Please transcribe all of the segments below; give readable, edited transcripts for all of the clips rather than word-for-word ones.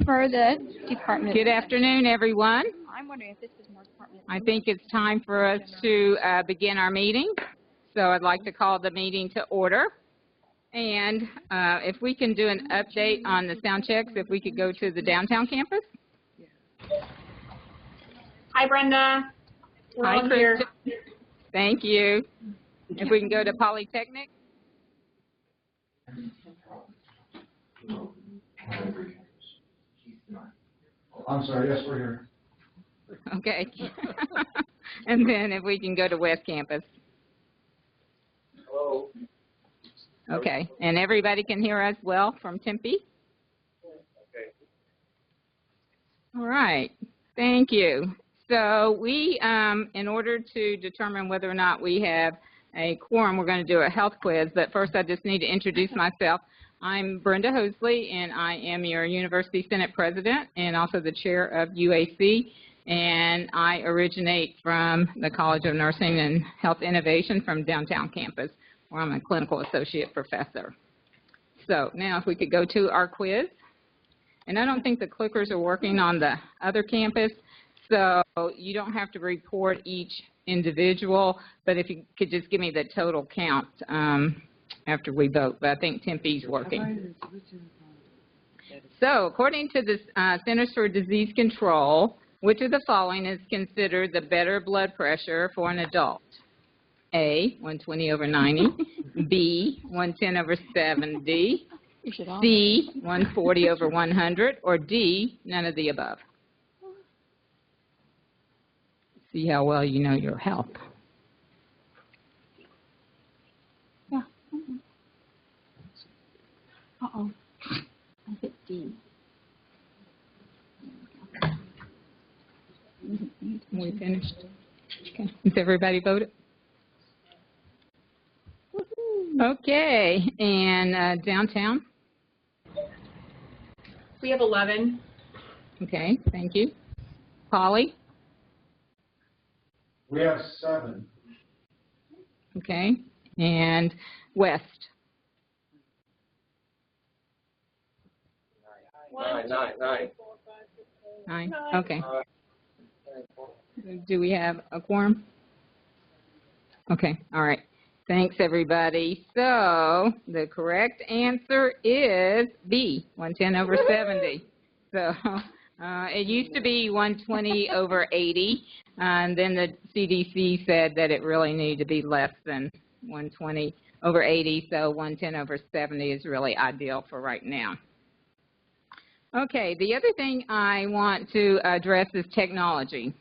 For the Department. Good afternoon, everyone. I'm wondering if this is more Department. I think it's time for us to begin our meeting. So I'd like to call the meeting to order. And if we can do an update on the sound checks, if we could go to the downtown campus. Hi, Brenda. We're Hi, all here. Thank you. If we can go to Polytechnic. I'm sorry, yes, we're here. Okay. And then if we can go to West Campus. Hello. Okay. And everybody can hear us well from Tempe? Okay. All right. Thank you. So we, in order to determine whether or not we have a quorum, we're going to do a health quiz. But first, I just need to introduce myself. I'm Brenda Hosley, and I am your University Senate President and also the chair of UAC. And I originate from the College of Nursing and Health Innovation from downtown campus, where I'm a clinical associate professor. So now if we could go to our quiz. And I don't think the clickers are working on the other campus, so you don't have to report each individual, but if you could just give me the total count after we vote. But I think Tempe's working. So according to the Centers for Disease Control, which of the following is considered the better blood pressure for an adult? A, 120/90, B, 110/70, C, 140/100, or D, none of the above? See how well you know your health. Yeah. Uh-oh. I hit D. We finished. Okay. Has everybody voted? Okay. And downtown? We have 11. Okay. Thank you. Polly? We have 7. Okay. And West? 9. Okay. Do we have a quorum? Okay. All right. Thanks, everybody. So the correct answer is B, 110/70. So it used to be 120/80, and then the CDC said that it really needed to be less than 120/80, so 110/70 is really ideal for right now. Okay, the other thing I want to address is technology.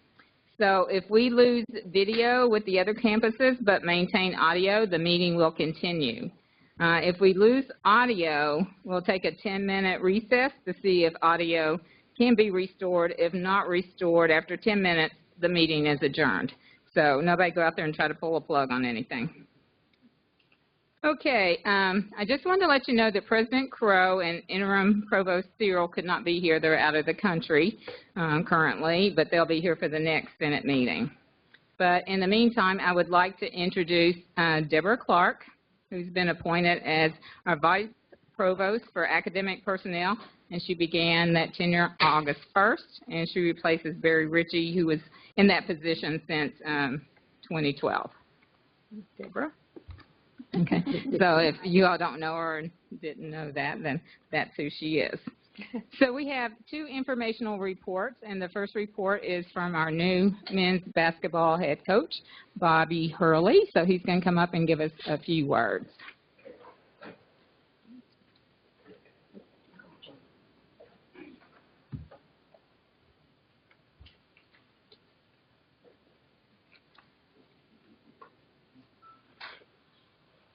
So if we lose video with the other campuses but maintain audio, the meeting will continue. If we lose audio, we'll take a 10-minute recess to see if audio can be restored. If not restored, after 10 minutes, the meeting is adjourned. So nobody go out there and try to pull a plug on anything. Okay, I just wanted to let you know that President Crow and Interim Provost Cyril could not be here. They're out of the country currently, but they'll be here for the next Senate meeting. But in the meantime, I would like to introduce Deborah Clark, who's been appointed as our Vice Provost for Academic Personnel, and she began that tenure August 1st, and she replaces Barry Ritchie, who was in that position since 2012. Deborah? Okay, so if you all don't know her and didn't know that, then that's who she is. So we have 2 informational reports, and the first report is from our new men's basketball head coach, Bobby Hurley. So he's going to come up and give us a few words.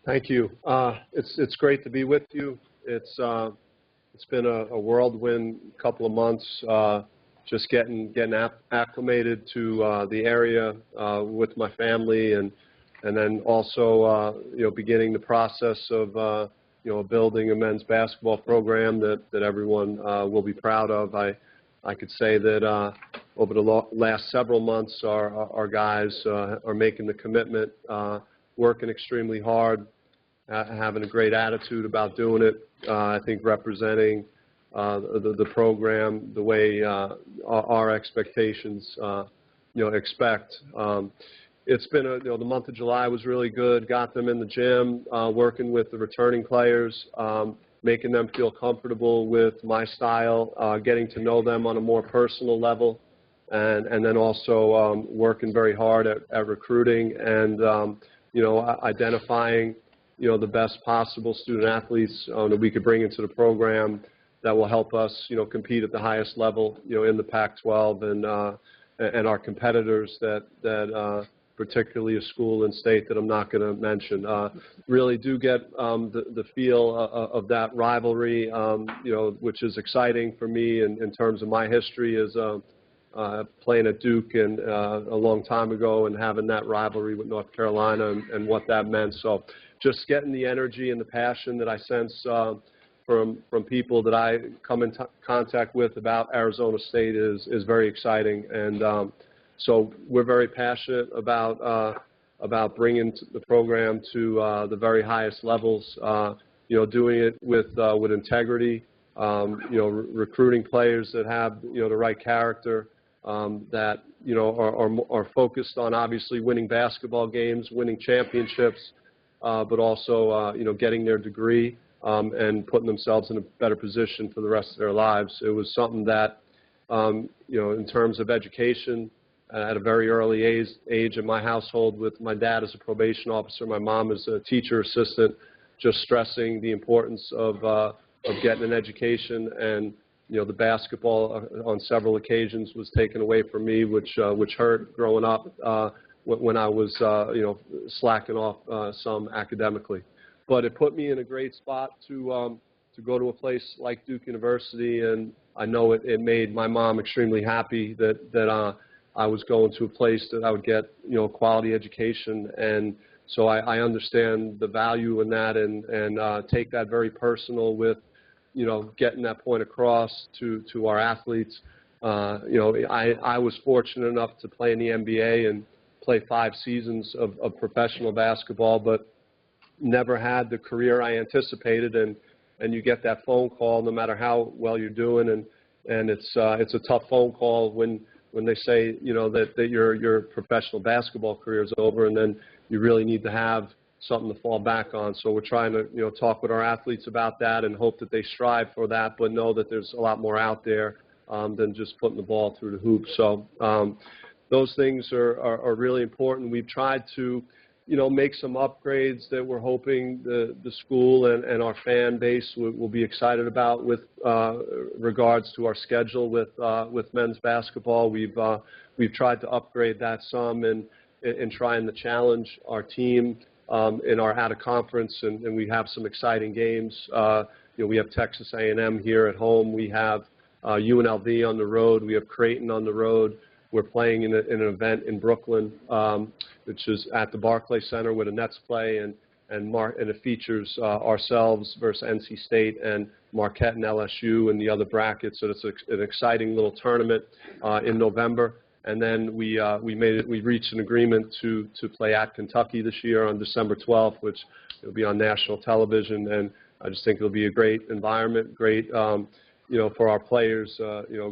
Thank you. It's great to be with you. It's been a whirlwind couple of months, just getting acclimated to the area with my family, and then also beginning the process of building a men's basketball program that everyone will be proud of. I could say that over the last several months, our guys are making the commitment, working extremely hard, having a great attitude about doing it. I think representing the program the way our expectations expect. It's been the month of July was really good. Got them in the gym, working with the returning players, making them feel comfortable with my style, getting to know them on a more personal level, and then also working very hard at recruiting and identifying the best possible student athletes that we could bring into the program that will help us compete at the highest level in the Pac-12 and our competitors that particularly a school and state that I'm not going to mention, really do get the feel of that rivalry, which is exciting for me in terms of my history as playing at Duke and a long time ago and having that rivalry with North Carolina and what that meant. So just getting the energy and the passion that I sense from people that I come in contact with about Arizona State is very exciting. And so we're very passionate about bringing the program to the very highest levels, doing it with integrity, recruiting players that have, the right character, that, are focused on obviously winning basketball games, winning championships, but also, getting their degree and putting themselves in a better position for the rest of their lives. It was something that, in terms of education, at a very early age in my household, with my dad as a probation officer, my mom as a teacher assistant, just stressing the importance of getting an education. And the basketball on several occasions was taken away from me, which hurt growing up when I was slacking off some academically. But it put me in a great spot to go to a place like Duke University, and I know it made my mom extremely happy that I was going to a place that I would get, a quality education. And so I understand the value in that and take that very personal with, getting that point across to our athletes. I was fortunate enough to play in the NBA and play 5 seasons of professional basketball, but never had the career I anticipated. And you get that phone call no matter how well you're doing, and it's a tough phone call when they say, that your professional basketball career is over, and then you really need to have something to fall back on. So we're trying to, talk with our athletes about that and hope that they strive for that, but know that there's a lot more out there than just putting the ball through the hoop. So those things are really important. We've tried to, make some upgrades that we're hoping the school and our fan base will be excited about with regards to our schedule with men's basketball. We've tried to upgrade that some in trying to challenge our team in our out of conference, and we have some exciting games. We have Texas A&M here at home. We have UNLV on the road. We have Creighton on the road. We're playing in an event in Brooklyn, which is at the Barclays Center where the Nets play, and it features ourselves versus NC State and Marquette and LSU and the other brackets. So it's an exciting little tournament in November. And then we reached an agreement to play at Kentucky this year on December 12th, which will be on national television. And I just think it'll be a great environment, great, for our players,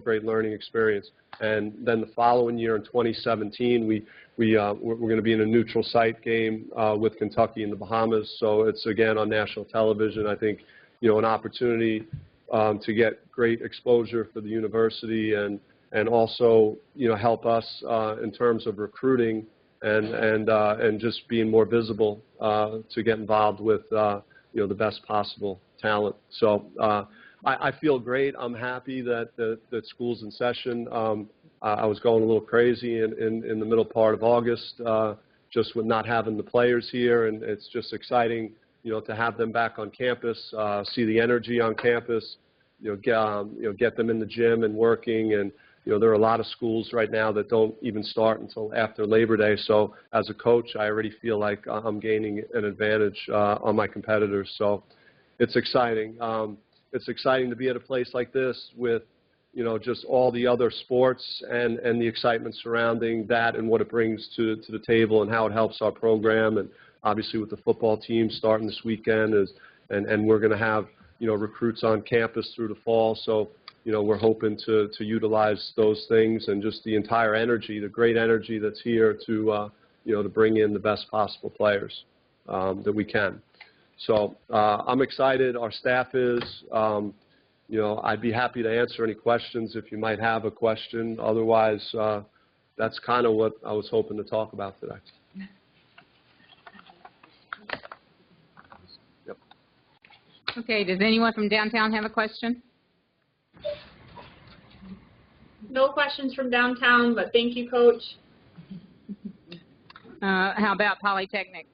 great learning experience. And then the following year in 2017, we're going to be in a neutral site game with Kentucky in the Bahamas. So it's again on national television. I think, an opportunity to get great exposure for the university and also, help us in terms of recruiting and just being more visible to get involved with, the best possible talent. So I feel great. I'm happy that school's in session. I was going a little crazy in the middle part of August, just with not having the players here, and it's just exciting, to have them back on campus, see the energy on campus, get them in the gym and working. And there are a lot of schools right now that don't even start until after Labor Day. So as a coach, I already feel like I'm gaining an advantage on my competitors. So it's exciting. It's exciting to be at a place like this with, just all the other sports and the excitement surrounding that and what it brings to the table and how it helps our program. And obviously with the football team starting this weekend and we're going to have, recruits on campus through the fall. So, we're hoping to utilize those things and just the entire energy, the great energy that's here to, to bring in the best possible players that we can. So I'm excited. Our staff is. I'd be happy to answer any questions if you might have a question. Otherwise, that's kind of what I was hoping to talk about today. Yep. Okay, does anyone from downtown have a question? No questions from downtown, but thank you, Coach. How about Polytechnic?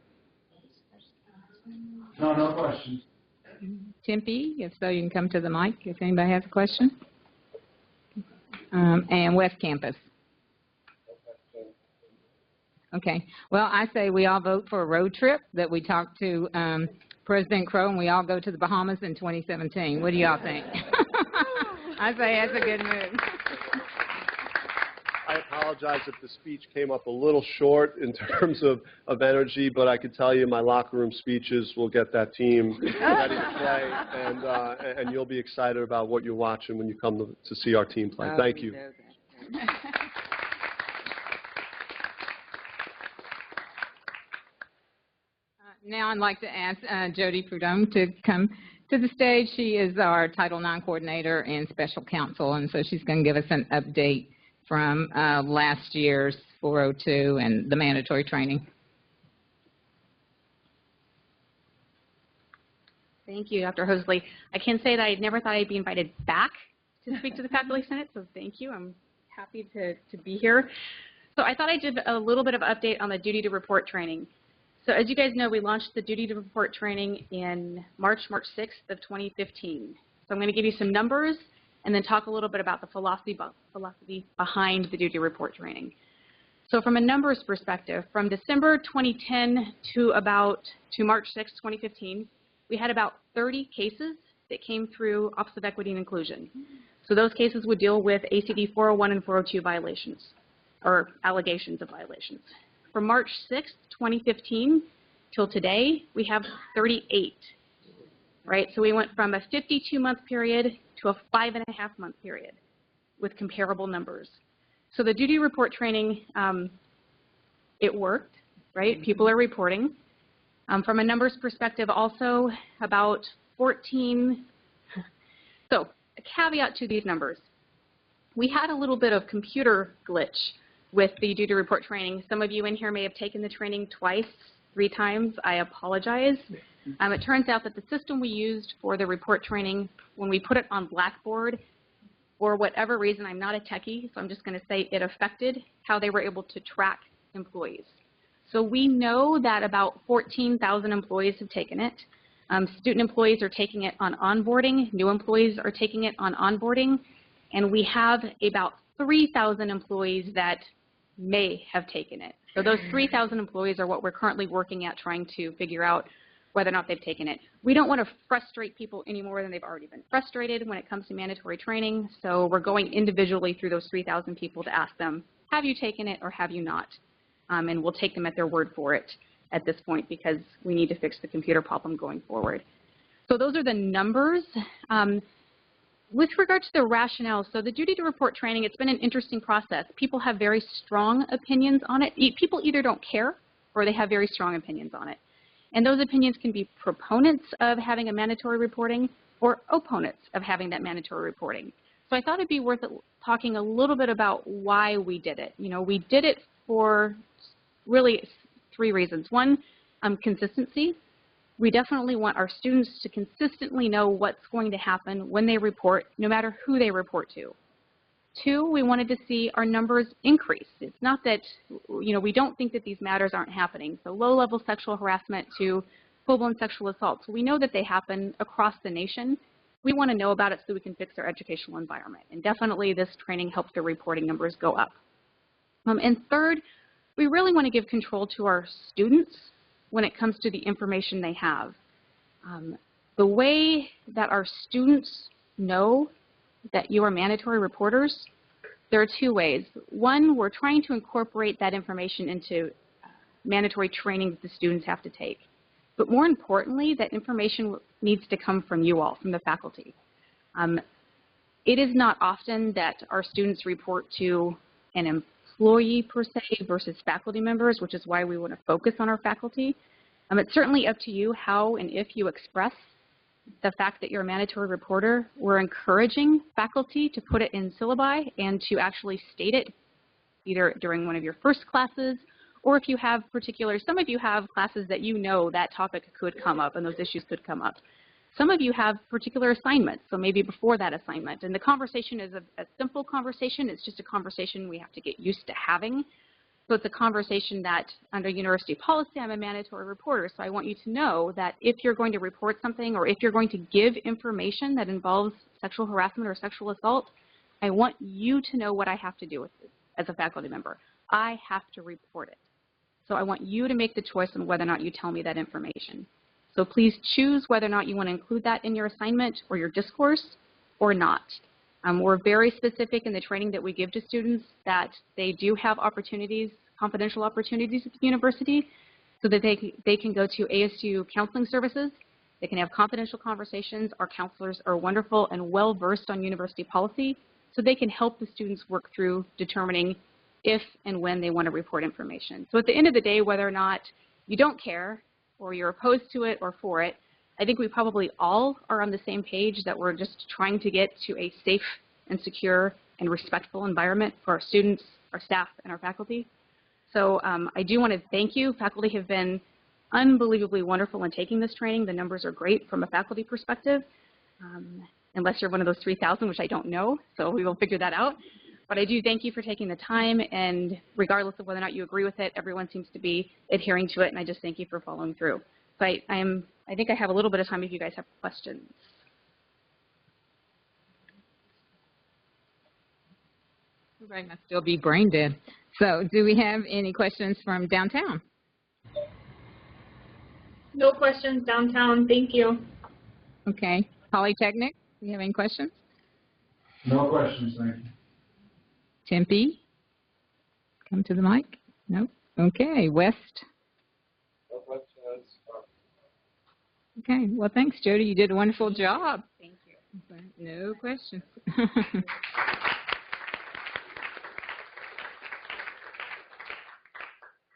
No questions. Tempe, if so, you can come to the mic if anybody has a question. And West Campus. Okay. Well, I say we all vote for a road trip that we talk to President Crow, and we all go to the Bahamas in 2017. What do y'all think? I say that's a good move. I apologize if the speech came up a little short in terms of energy, but I can tell you my locker room speeches will get that team ready to play, and you'll be excited about what you're watching when you come to see our team play. Thank you. Now I'd like to ask Jody Prudhomme to come to the stage. She is our Title IX coordinator and special counsel, and so she's going to give us an update from last year's 402 and the mandatory training. Thank you, Dr. Hosley. I can say that I never thought I'd be invited back to speak to the Faculty Senate, so thank you. I'm happy to be here. So I thought I'd give a little bit of update on the duty to report training. So as you guys know, we launched the duty to report training in March 6th of 2015. So I'm going to give you some numbers and then talk a little bit about the philosophy behind the duty report training. So from a numbers perspective, from December 2010 to March 6, 2015, we had about 30 cases that came through Office of Equity and Inclusion. So those cases would deal with ACD 401 and 402 violations, or allegations of violations. From March 6, 2015 till today, we have 38, right? So we went from a 52-month period to a 5.5-month period with comparable numbers. So the duty report training, it worked, right? People are reporting. From a numbers perspective, also about 14. So a caveat to these numbers. We had a little bit of computer glitch with the duty report training. Some of you in here may have taken the training twice, 3 times. I apologize. It turns out that the system we used for the report training, when we put it on Blackboard, for whatever reason, I'm not a techie, so I'm just going to say it affected how they were able to track employees. So we know that about 14,000 employees have taken it. Student employees are taking it on onboarding. New employees are taking it on onboarding. And we have about 3,000 employees that may have taken it. So those 3,000 employees are what we're currently working at, trying to figure out whether or not they've taken it. We don't want to frustrate people any more than they've already been frustrated when it comes to mandatory training. So we're going individually through those 3,000 people to ask them, have you taken it or have you not? And we'll take them at their word for it at this point because we need to fix the computer problem going forward. So those are the numbers. With regard to the rationale, so the duty to report training, it's been an interesting process. People have very strong opinions on it. People either don't care or they have very strong opinions on it. And those opinions can be proponents of having a mandatory reporting or opponents of having that mandatory reporting. So I thought it'd be worth talking a little bit about why we did it. You know, we did it for really 3 reasons. One, consistency. We definitely want our students to consistently know what's going to happen when they report, no matter who they report to. 2, we wanted to see our numbers increase. It's not that, you know, we don't think that these matters aren't happening. So low-level sexual harassment to full-blown sexual assaults, we know that they happen across the nation. We want to know about it so we can fix our educational environment. And definitely this training helps the reporting numbers go up. And 3rd, we really want to give control to our students when it comes to the information they have. The way that our students know that you are mandatory reporters, there are 2 ways. One, we're trying to incorporate that information into mandatory training that the students have to take. But more importantly, that information needs to come from you all, from the faculty. It is not often that our students report to an employee per se versus faculty members, which is why we want to focus on our faculty. It's certainly up to you how and if you express the fact that you're a mandatory reporter. We're encouraging faculty to put it in syllabi and to actually state it either during one of your first classes, or if you have some of you have classes that you know that topic could come up and those issues could come up. Some of you have particular assignments, so maybe before that assignment. And the conversation is a simple conversation. It's just a conversation we have to get used to having. So it's a conversation that under university policy, I'm a mandatory reporter. So I want you to know that if you're going to report something or if you're going to give information that involves sexual harassment or sexual assault, I want you to know what I have to do with it as a faculty member. I have to report it. So I want you to make the choice on whether or not you tell me that information. So please choose whether or not you want to include that in your assignment or your discourse or not. We're very specific in the training that we give to students that they do have opportunities, confidential opportunities at the university, so that they can go to ASU counseling services. They can have confidential conversations. Our counselors are wonderful and well-versed on university policy, so they can help the students work through determining if and when they want to report information. So at the end of the day, whether or not you don't care or you're opposed to it or for it, I think we probably all are on the same page that we're just trying to get to a safe and secure and respectful environment for our students, our staff, and our faculty. So I do want to thank you. Faculty have been unbelievably wonderful in taking this training. The numbers are great from a faculty perspective, unless you're one of those 3,000, which I don't know, so we will figure that out. But I do thank you for taking the time, and regardless of whether or not you agree with it, everyone seems to be adhering to it, and I just thank you for following through. So I think I have a little bit of time if you guys have questions. Everybody must still be brain dead. So do we have any questions from downtown? No questions downtown. Thank you. Okay. Polytechnic, do you have any questions? No questions, thank you. Tempe, come to the mic. No? Okay. West. No questions. Okay. Well, thanks, Jody. You did a wonderful job. Thank you. No questions.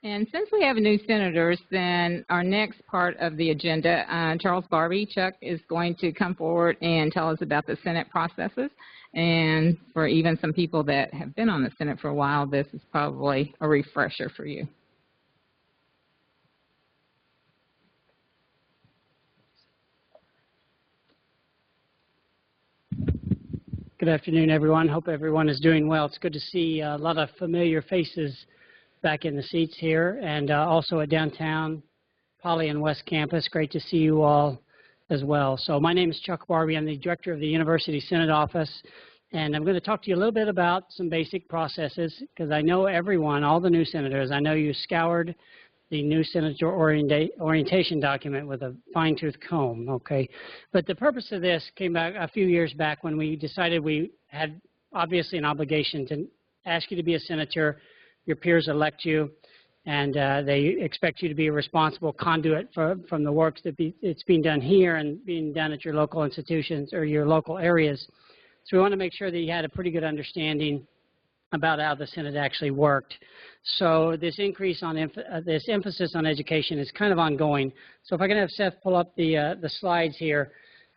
And since we have new senators, then our next part of the agenda, Charles Barbie, Chuck, is going to come forward and tell us about the Senate processes. And for even some people that have been on the Senate for a while, this is probably a refresher for you. Good afternoon, everyone. Hope everyone is doing well. It's good to see a lot of familiar faces back in the seats here, and also at downtown, Poly and West Campus. Great to see you all as well. So my name is Chuck Barbie. I'm the director of the University Senate Office, and I'm going to talk to you a little bit about some basic processes, because I know everyone, all the new senators, I know you scoured the new senator orientation document with a fine-tooth comb, okay? But the purpose of this came back a few years back when we decided we had obviously an obligation to ask you to be a senator. Your peers elect you, and they expect you to be a responsible conduit from the work it's being done here and being done at your local institutions or your local areas. So we want to make sure that you had a pretty good understanding about how the Senate actually worked. So this increase on this emphasis on education is kind of ongoing. So if I can have Seth pull up the slides here.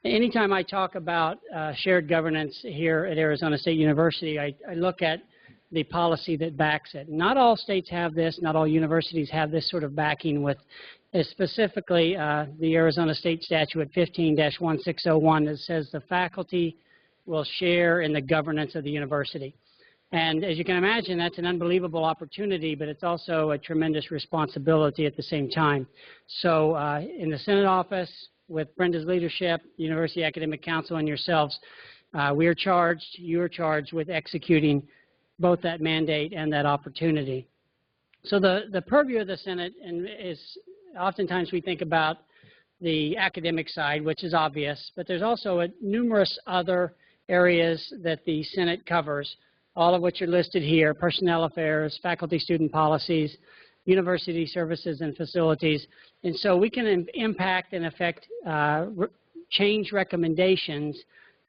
Anytime I talk about shared governance here at Arizona State University, I look at the policy that backs it. Not all states have this, not all universities have this sort of backing with specifically the Arizona State Statute 15-1601 that says the faculty will share in the governance of the university. And as you can imagine, that's an unbelievable opportunity, but it's also a tremendous responsibility at the same time. So in the Senate office, with Brenda's leadership, University Academic Council, and yourselves, you are charged with executing both that mandate and that opportunity. So the purview of the Senate is oftentimes we think about the academic side, which is obvious, but there's also numerous other areas that the Senate covers, all of which are listed here: personnel affairs, faculty student policies, university services and facilities. And so we can impact and affect change recommendations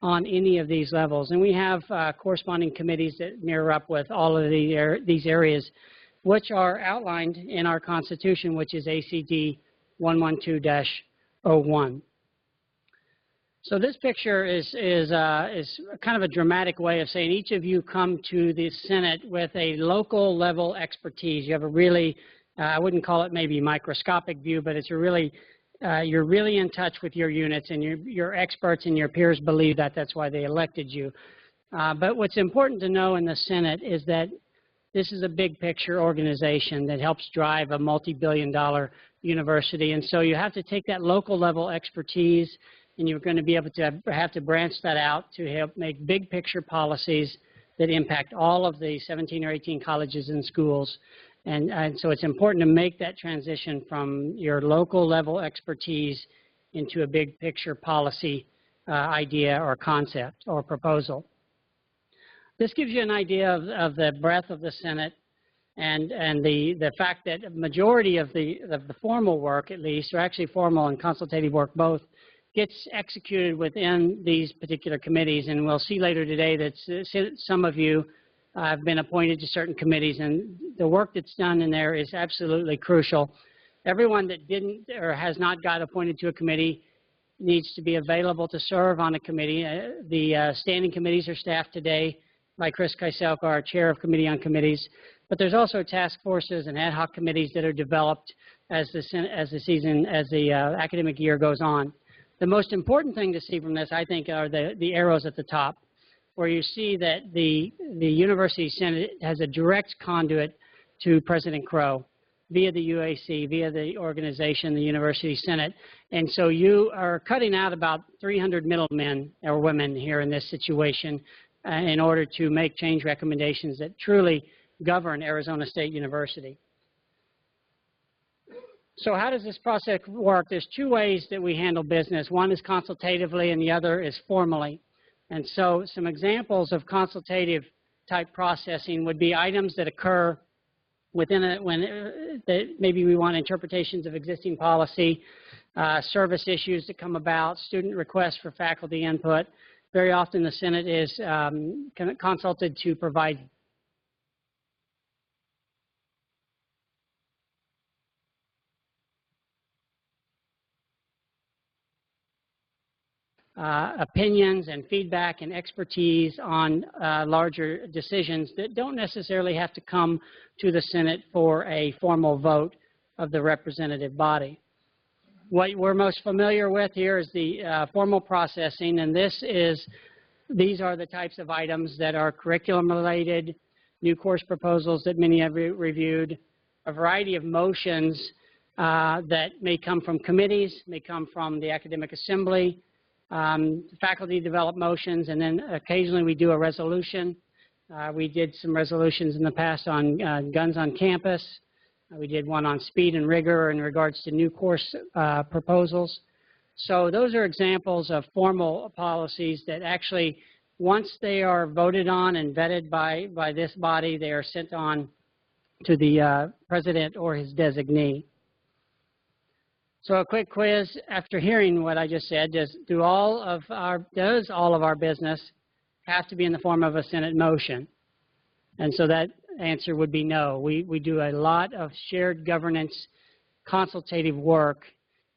on any of these levels. And we have corresponding committees that mirror up with all of these areas, which are outlined in our Constitution, which is ACD 112-01. So this picture is kind of a dramatic way of saying each of you come to the Senate with a local level expertise. You have a really, I wouldn't call it maybe microscopic view, but it's a really, you're really in touch with your units, and your experts and your peers believe that. That's why they elected you. But what's important to know in the Senate is that this is a big picture organization that helps drive a multi-billion-dollar university. And so you have to take that local level expertise, and you're going to be able to have to branch that out to help make big picture policies that impact all of the 17 or 18 colleges and schools. And so it's important to make that transition from your local level expertise into a big picture policy idea or concept or proposal. This gives you an idea of the breadth of the Senate and the fact that a majority of the formal work, at least, or actually formal and consultative work both, gets executed within these particular committees. And we'll see later today that some of you have been appointed to certain committees, and the work that's done in there is absolutely crucial. Everyone that didn't or has not got appointed to a committee needs to be available to serve on a committee. The standing committees are staffed today by Chris Kieselka, our chair of Committee on Committees. But there's also task forces and ad hoc committees that are developed as the academic year goes on. The most important thing to see from this, I think, are the arrows at the top, where you see that the University Senate has a direct conduit to President Crow via the UAC, via the organization, the University Senate. And so you are cutting out about 300 middlemen or women here in this situation in order to make change recommendations that truly govern Arizona State University. So how does this process work? There's two ways that we handle business. One is consultatively and the other is formally. And so some examples of consultative type processing would be items that occur within that maybe we want interpretations of existing policy, service issues that come about, student requests for faculty input. Very often the Senate is consulted to provide opinions and feedback and expertise on larger decisions that don't necessarily have to come to the Senate for a formal vote of the representative body. What we're most familiar with here is the formal processing, and these are the types of items that are curriculum related, new course proposals that many have reviewed, a variety of motions that may come from committees, may come from the academic assembly, faculty develop motions, and then occasionally we do a resolution. We did some resolutions in the past on guns on campus. We did one on speed and rigor in regards to new course proposals. So those are examples of formal policies that actually, once they are voted on and vetted by this body, they are sent on to the president or his designee. So a quick quiz after hearing what I just said: does all of our business have to be in the form of a Senate motion? And so that answer would be no. We do a lot of shared governance consultative work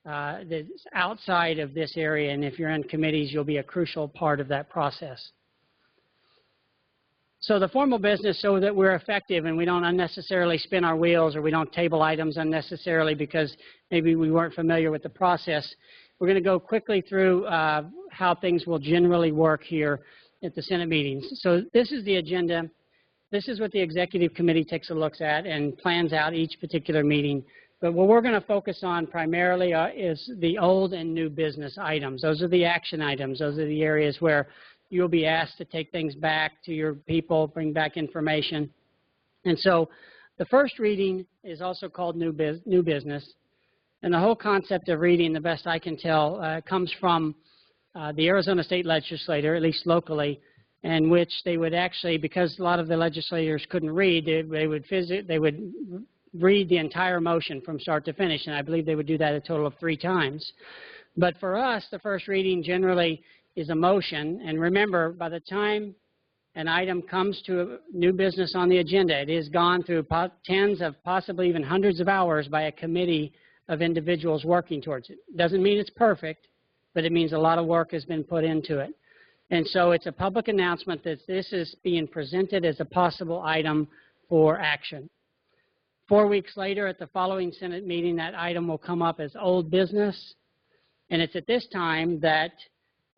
that's outside of this area, and if you're in committees, you'll be a crucial part of that process. So the formal business, so that we're effective and we don't unnecessarily spin our wheels or we don't table items unnecessarily because maybe we weren't familiar with the process, we're going to go quickly through how things will generally work here at the Senate meetings. So this is the agenda. This is what the executive committee takes a look at and plans out each particular meeting. But what we're going to focus on primarily is the old and new business items. Those are the action items. Those are the areas where you'll be asked to take things back to your people, bring back information. And so the first reading is also called new business. And the whole concept of reading, the best I can tell, comes from the Arizona State Legislature, at least locally, in which they would actually, because a lot of the legislators couldn't read, they would read the entire motion from start to finish, and I believe they would do that a total of 3 times. But for us, the first reading generally is a motion. And remember, by the time an item comes to new business on the agenda, it is gone through tens of possibly even hundreds of hours by a committee of individuals working towards it. Doesn't mean it's perfect, but it means a lot of work has been put into it. And so it's a public announcement that this is being presented as a possible item for action. 4 weeks later, at the following Senate meeting, that item will come up as old business. And it's at this time that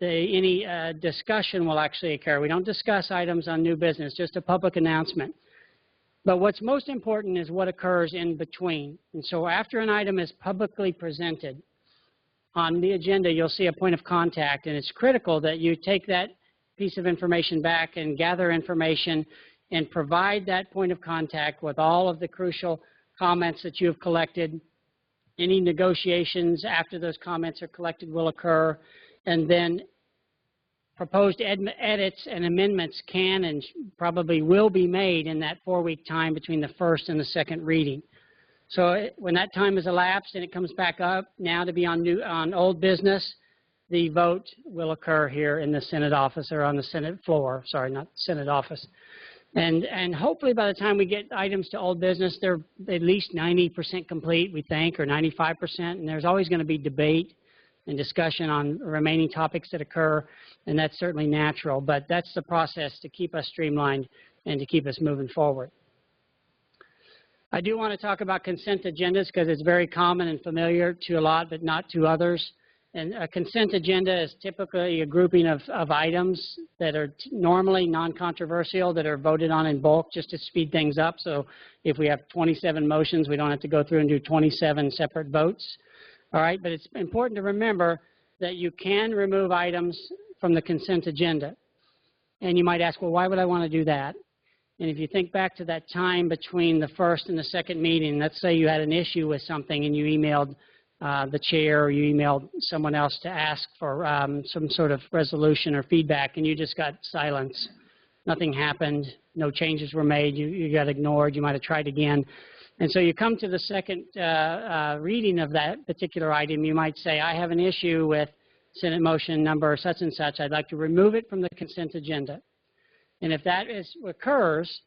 any discussion will actually occur. We don't discuss items on new business, just a public announcement. But what's most important is what occurs in between. And so after an item is publicly presented on the agenda, you'll see a point of contact. And it's critical that you take that piece of information back and gather information and provide that point of contact with all of the crucial comments that you have collected. Any negotiations after those comments are collected will occur, and then proposed edits and amendments can and probably will be made in that 4-week time between the first and the second reading. So when that time has elapsed and it comes back up now to be on old business, the vote will occur here in the Senate office, or on the Senate floor, sorry, not Senate office. And hopefully by the time we get items to old business, they're at least 90% complete, we think, or 95%. And there's always going to be debate and discussion on remaining topics that occur, and that's certainly natural. But that's the process to keep us streamlined and to keep us moving forward. I do want to talk about consent agendas because it's very common and familiar to a lot, but not to others. And a consent agenda is typically a grouping of items that are normally non-controversial, that are voted on in bulk just to speed things up. So if we have 27 motions, we don't have to go through and do 27 separate votes. All right, but it's important to remember that you can remove items from the consent agenda. And you might ask, well, why would I want to do that? And if you think back to that time between the first and the second meeting, let's say you had an issue with something and you emailed the chair, or you emailed someone else to ask for some sort of resolution or feedback, and you just got silence. Nothing happened. No changes were made. You got ignored. You might have tried again. And so you come to the second reading of that particular item. You might say, I have an issue with Senate motion number such and such. I'd like to remove it from the consent agenda. And if that occurs,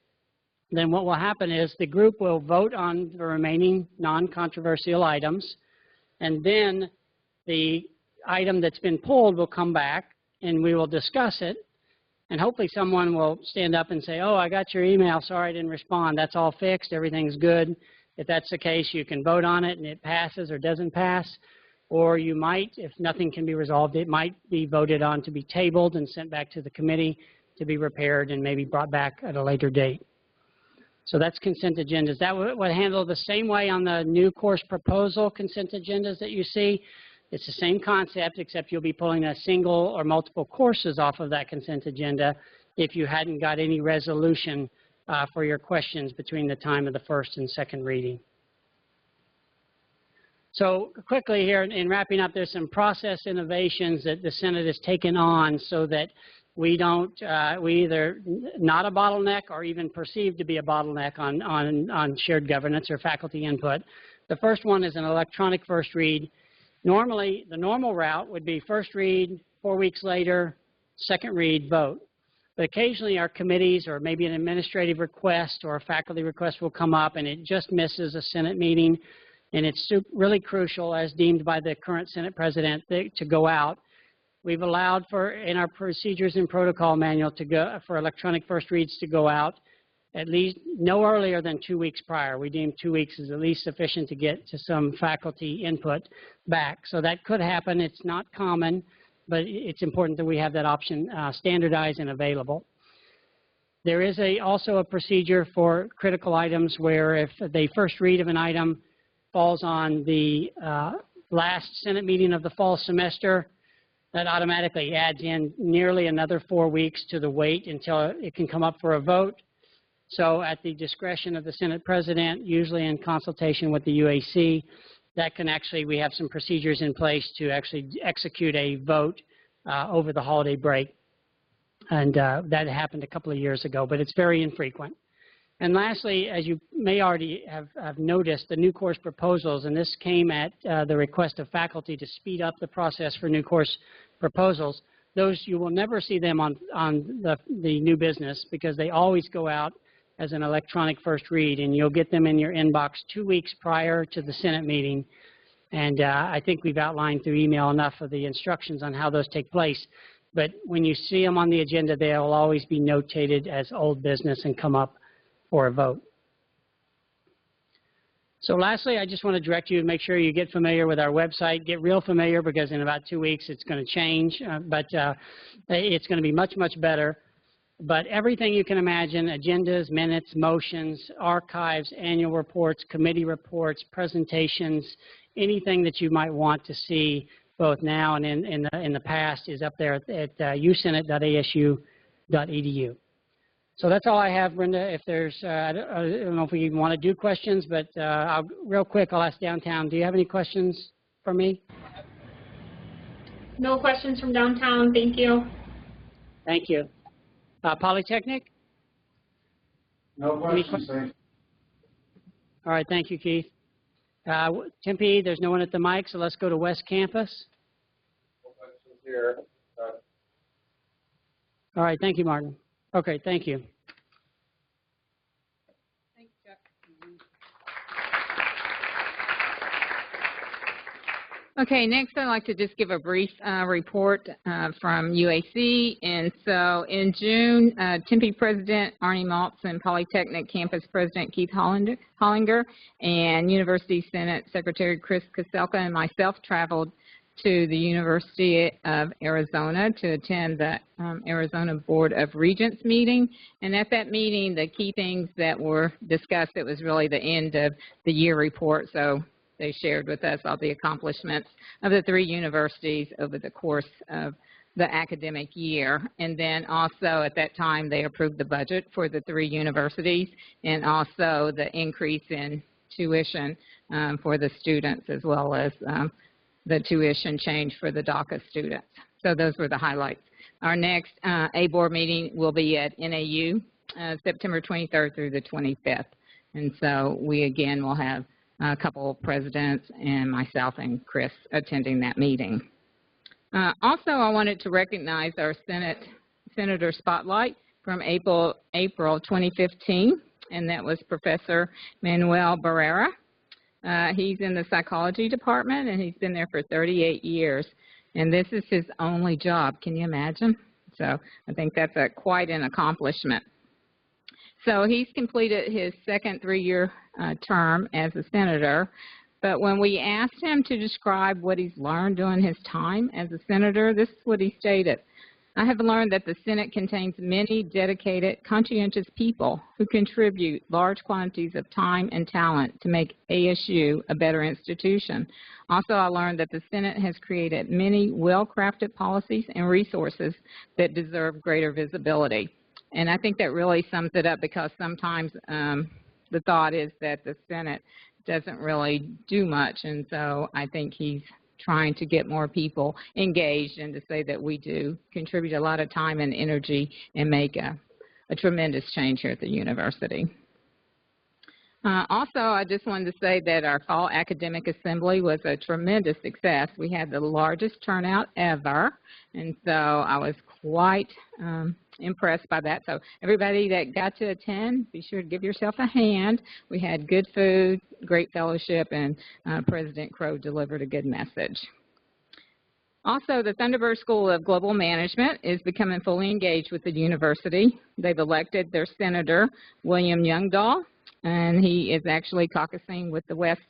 then what will happen is the group will vote on the remaining non-controversial items. And then the item that's been pulled will come back, and we will discuss it. And hopefully someone will stand up and say, oh, I got your email. Sorry I didn't respond. That's all fixed. Everything's good. If that's the case, you can vote on it, and it passes or doesn't pass. Or you might, if nothing can be resolved, it might be voted on to be tabled and sent back to the committee to be repaired and maybe brought back at a later date. So that's consent agendas. That would handle the same way on the new course proposal consent agendas that you see. It's the same concept, except you'll be pulling a single or multiple courses off of that consent agenda if you hadn't got any resolution for your questions between the time of the first and second reading. So quickly here, in wrapping up, there's some process innovations that the Senate has taken on so that we either not a bottleneck or even perceived to be a bottleneck on shared governance or faculty input. The first one is an electronic first read. Normally, the normal route would be first read, 4 weeks later, second read, vote. But occasionally our committees or maybe an administrative request or a faculty request will come up and it just misses a Senate meeting, and it's really crucial, as deemed by the current Senate President, to go out. We've allowed for, in our procedures and protocol manual, for electronic first reads to go out at least no earlier than 2 weeks prior. We deem 2 weeks is at least sufficient to get to some faculty input back. So that could happen. It's not common, but it's important that we have that option standardized and available. There is also a procedure for critical items where if the first read of an item falls on the last Senate meeting of the fall semester, that automatically adds in nearly another 4 weeks to the wait until it can come up for a vote. So at the discretion of the Senate President, usually in consultation with the UAC, that can actually, we have some procedures in place to actually execute a vote over the holiday break. And that happened a couple of years ago, but it's very infrequent. And lastly, as you may already have noticed, the new course proposals, and this came at the request of faculty to speed up the process for new course proposals. Those, you will never see them on the new business because they always go out as an electronic first read, and you'll get them in your inbox 2 weeks prior to the Senate meeting. And I think we've outlined through email enough of the instructions on how those take place. But when you see them on the agenda, they'll always be notated as old business and come up for a vote. So lastly, I just want to direct you to make sure you get familiar with our website. Get real familiar because in about 2 weeks it's going to change, but it's going to be much, much better. But everything you can imagine, agendas, minutes, motions, archives, annual reports, committee reports, presentations, anything that you might want to see both now and in the past is up there at usenate.asu.edu. So that's all I have, Brenda. If there's, I don't know if we even want to do questions, but real quick, I'll ask downtown. Do you have any questions for me? No questions from downtown. Thank you. Thank you. Polytechnic? No questions, thank you. All right, thank you, Keith. Tempe, there's no one at the mic, so let's go to West Campus. No questions here. All right, thank you, Martin. Okay, thank you. Thanks, Chuck. Okay, next I'd like to just give a brief report from UAC. And so in June, Tempe President Arnie Maltz and Polytechnic Campus President Keith Hollinger and University Senate Secretary Chris Kaselka and myself traveled to the University of Arizona to attend the Arizona Board of Regents meeting. And at that meeting, the key things that were discussed, it was really the end of the year report. So they shared with us all the accomplishments of the 3 universities over the course of the academic year. And then also at that time, they approved the budget for the 3 universities and also the increase in tuition for the students as well as the tuition change for the DACA students. So those were the highlights. Our next A-Board meeting will be at NAU, September 23rd through the 25th. And so we again will have a couple of presidents and myself and Chris attending that meeting. Also, I wanted to recognize our Senator Spotlight from April 2015, and that was Professor Manuel Barrera. He's in the psychology department, and he's been there for 38 years. And this is his only job. Can you imagine? So I think that's quite an accomplishment. So he's completed his second 3-year term as a senator. But when we asked him to describe what he's learned during his time as a senator, this is what he stated. I have learned that the Senate contains many dedicated, conscientious people who contribute large quantities of time and talent to make ASU a better institution. Also, I learned that the Senate has created many well-crafted policies and resources that deserve greater visibility. And I think that really sums it up because sometimes the thought is that the Senate doesn't really do much, and so I think he's trying to get more people engaged and to say that we do contribute a lot of time and energy and make a tremendous change here at the university. Also, I just wanted to say that our fall academic assembly was a tremendous success. We had the largest turnout ever, and so I was quite impressed by that. So everybody that got to attend, be sure to give yourself a hand. We had good food, great fellowship, and President Crow delivered a good message. Also, the Thunderbird School of Global Management is becoming fully engaged with the university. They've elected their senator, William Youngdahl, and he is actually caucusing with the West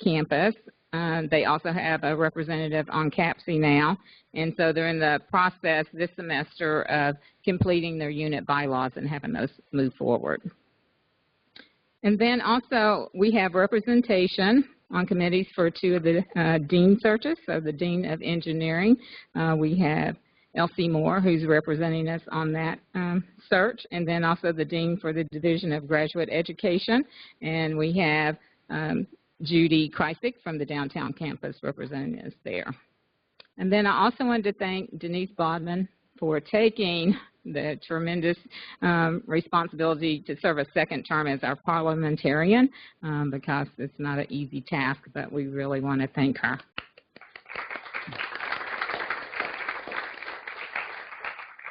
Campus. They also have a representative on CAPC now, and so they're in the process this semester of completing their unit bylaws and having those move forward. And then also we have representation on committees for 2 of the dean searches, so the Dean of Engineering. We have Elsie Moore, who's representing us on that search, and then also the Dean for the Division of Graduate Education, and we have Judy Kreisig from the downtown campus representing us there. And then I also wanted to thank Denise Bodman for taking the tremendous responsibility to serve a second term as our parliamentarian because it's not an easy task, but we really want to thank her.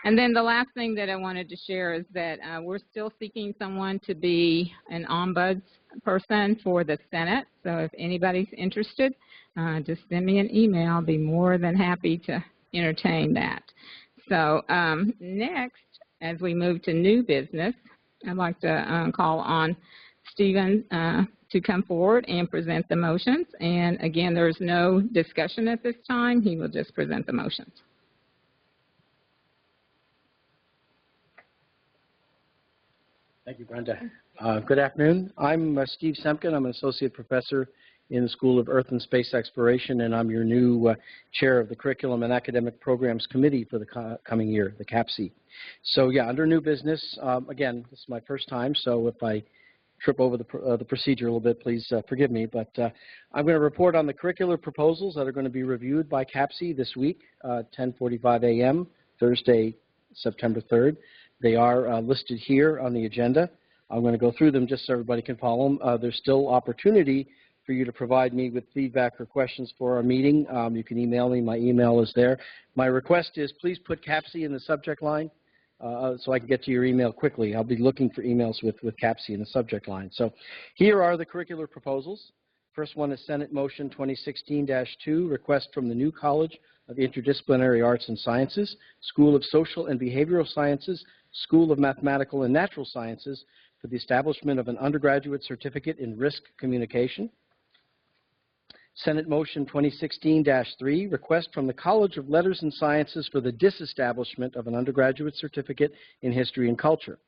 And then the last thing that I wanted to share is that we're still seeking someone to be an ombuds person for the Senate. So if anybody's interested, just send me an email. I'll be more than happy to entertain that. So next, as we move to new business, I'd like to call on Stephen to come forward and present the motions. And again, there's no discussion at this time. He will just present the motions. Thank you, Brenda. Good afternoon. I'm Steve Semken. I'm an associate professor in the School of Earth and Space Exploration, and I'm your new chair of the Curriculum and Academic Programs Committee for the coming year, the CAPC. So yeah, under new business, again, this is my first time, so if I trip over the procedure a little bit, please forgive me. But I'm going to report on the curricular proposals that are going to be reviewed by CAPC this week, 10:45 a.m., Thursday, September 3rd. They are listed here on the agenda. I'm going to go through them just so everybody can follow them. There's still opportunity for you to provide me with feedback or questions for our meeting. You can email me. My email is there. My request is please put CAPC in the subject line so I can get to your email quickly. I'll be looking for emails with CAPC in the subject line. So here are the curricular proposals. First one is Senate Motion 2016-2, request from the new College of Interdisciplinary Arts and Sciences, School of Social and Behavioral Sciences, School of Mathematical and Natural Sciences for the establishment of an undergraduate certificate in risk communication. Senate Motion 2016-3, request from the College of Letters and Sciences for the disestablishment of an undergraduate certificate in history and culture.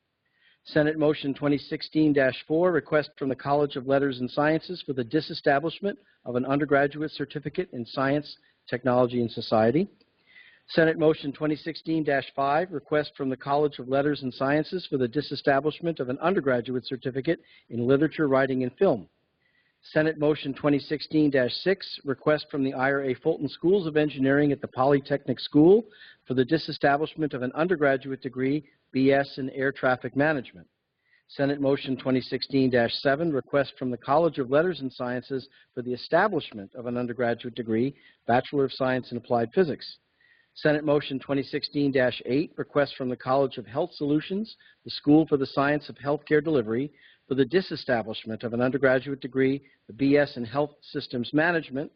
Senate Motion 2016-4, request from the College of Letters and Sciences for the disestablishment of an undergraduate certificate in science, technology, and society. Senate Motion 2016-5, request from the College of Letters and Sciences for the disestablishment of an undergraduate certificate in literature, writing, and film. Senate Motion 2016-6, request from the Ira A. Fulton Schools of Engineering at the Polytechnic School for the disestablishment of an undergraduate degree, BS in Air Traffic Management. Senate Motion 2016-7, request from the College of Letters and Sciences for the establishment of an undergraduate degree, Bachelor of Science in Applied Physics. Senate Motion 2016-8, request from the College of Health Solutions, the School for the Science of Healthcare Delivery, for the disestablishment of an undergraduate degree, the BS in Health Systems Management.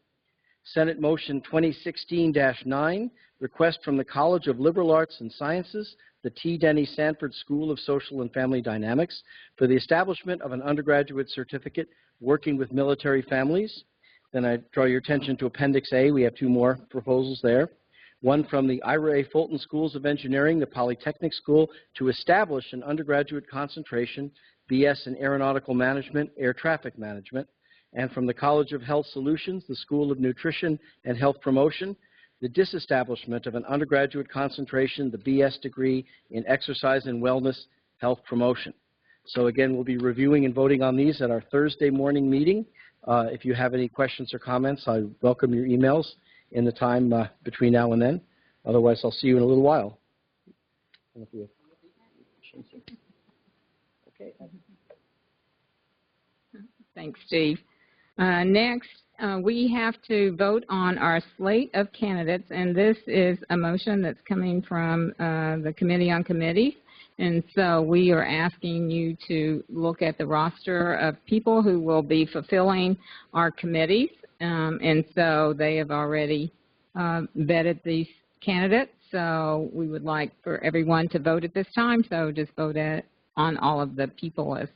Senate Motion 2016-9, request from the College of Liberal Arts and Sciences, the T. Denny Sanford School of Social and Family Dynamics, for the establishment of an undergraduate certificate working with military families. Then I draw your attention to Appendix A. We have two more proposals there. One from the Ira A. Fulton Schools of Engineering, the Polytechnic School, to establish an undergraduate concentration, BS in Aeronautical Management, Air Traffic Management. And from the College of Health Solutions, the School of Nutrition and Health Promotion, the disestablishment of an undergraduate concentration, the BS degree in Exercise and Wellness Health Promotion. So again, we'll be reviewing and voting on these at our Thursday morning meeting. If you have any questions or comments, I welcome your emails in the time between now and then. Otherwise, I'll see you in a little while. Okay. Thanks, Steve. Next, we have to vote on our slate of candidates, and this is a motion that's coming from the Committee on Committees. And so we are asking you to look at the roster of people who will be fulfilling our committees. And so they have already vetted these candidates. So we would like for everyone to vote at this time. So just vote on all of the people as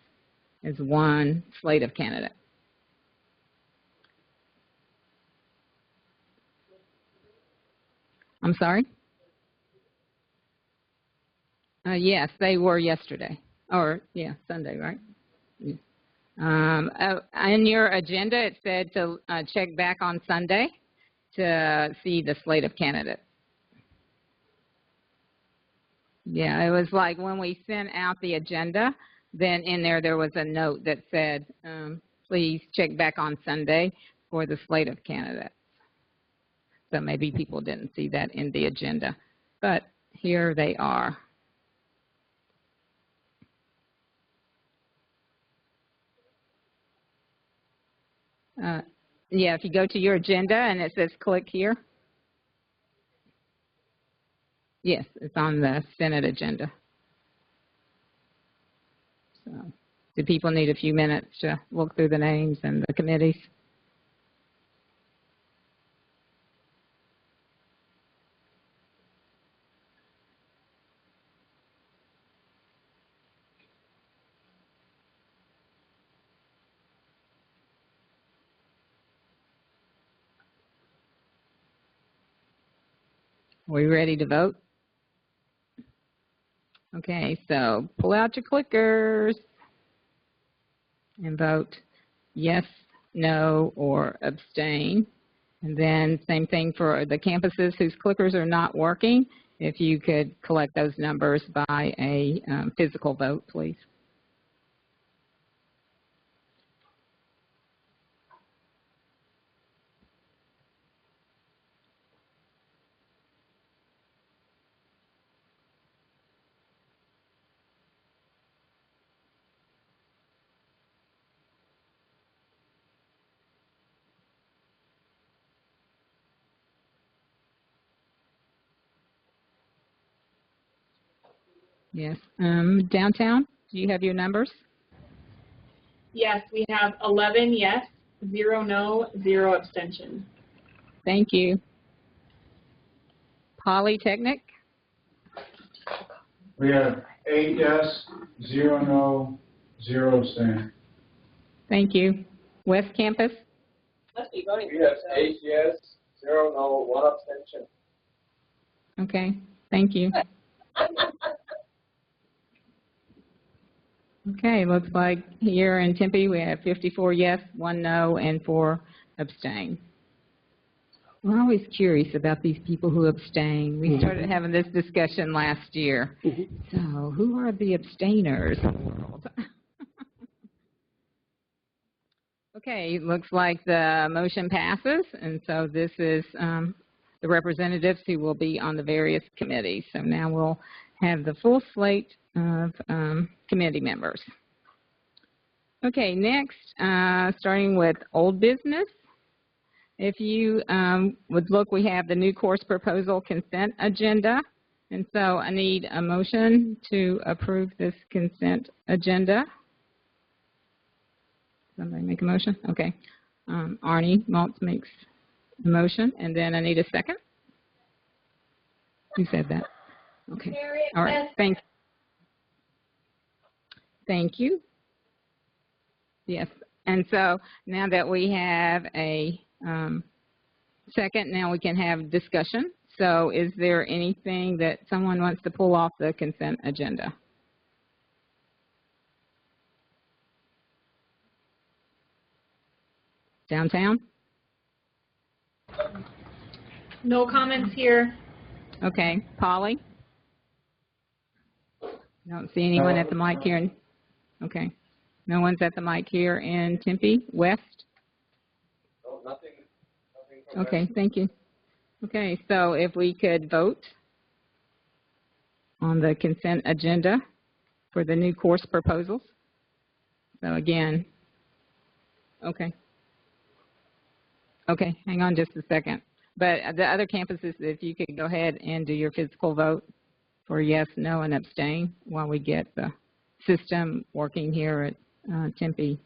one slate of candidates. I'm sorry? Yes, they were yesterday. Or, yeah, Sunday, right? Yeah. In your agenda, it said to check back on Sunday to see the slate of candidates. Yeah, it was like when we sent out the agenda, then in there was a note that said, please check back on Sunday for the slate of candidates. So maybe people didn't see that in the agenda. But here they are. Yeah, if you go to your agenda and it says click here. Yes, it's on the Senate agenda. So, do people need a few minutes to look through the names and the committees? Are we ready to vote? Okay, so pull out your clickers and vote yes, no, or abstain. And then same thing for the campuses whose clickers are not working. If you could collect those numbers by a physical vote, please. Yes. Downtown, do you have your numbers? Yes, we have 11 yes, 0 no, 0 abstention. Thank you. Polytechnic? We have 8 yes, 0 no, 0 abstain. Thank you. West Campus? We have 8 yes, 0 no, 1 abstention. Okay, thank you. Okay, looks like here in Tempe we have 54 yes, 1 no, and 4 abstain. We're always curious about these people who abstain. We started having this discussion last year. So who are the abstainers in the world? Okay, looks like the motion passes, and so this is the representatives who will be on the various committees. So now we'll have the full slate of committee members. Okay, next, starting with old business. If you would look, we have the new course proposal consent agenda. And so I need a motion to approve this consent agenda. Somebody make a motion? Okay. Arnie Maltz makes the motion, and then I need a second. Who said that? Okay. All right. Thank you. Yes. And so now that we have a second, now we can have discussion. So is there anything that someone wants to pull off the consent agenda? Downtown? No comments here. Okay. Polly? Don't see anyone at the mic here. Okay. No one's at the mic here in Tempe West? No, nothing Okay, thank you. Okay, so if we could vote on the consent agenda for the new course proposals. So again, okay. Okay, hang on just a second. But the other campuses, if you could go ahead and do your physical vote for yes, no, and abstain while we get the system working here at Tempe.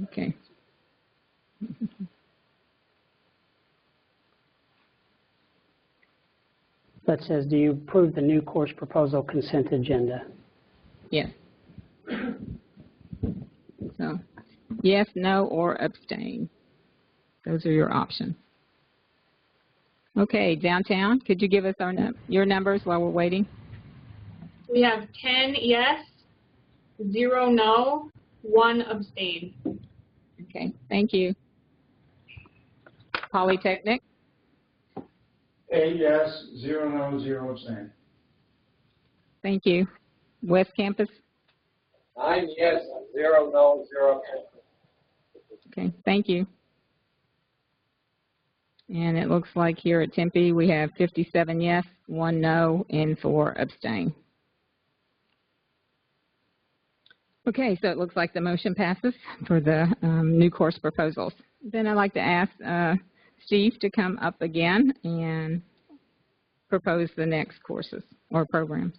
Okay. That says, do you approve the new course proposal consent agenda? Yes. So, yes, no, or abstain. Those are your options. Okay, Downtown, could you give us your numbers while we're waiting? We have 10 yes, 0 no, 1 abstain. Okay, thank you. Polytechnic? 8 yes, 0 no, 0 abstain. Thank you. West Campus? 9 yes, 0 no, 0 abstention. Okay, thank you. And it looks like here at Tempe we have 57 yes, 1 no, and 4 abstain. Okay, so it looks like the motion passes for the new course proposals. Then I'd like to ask Steve to come up again and propose the next courses or programs.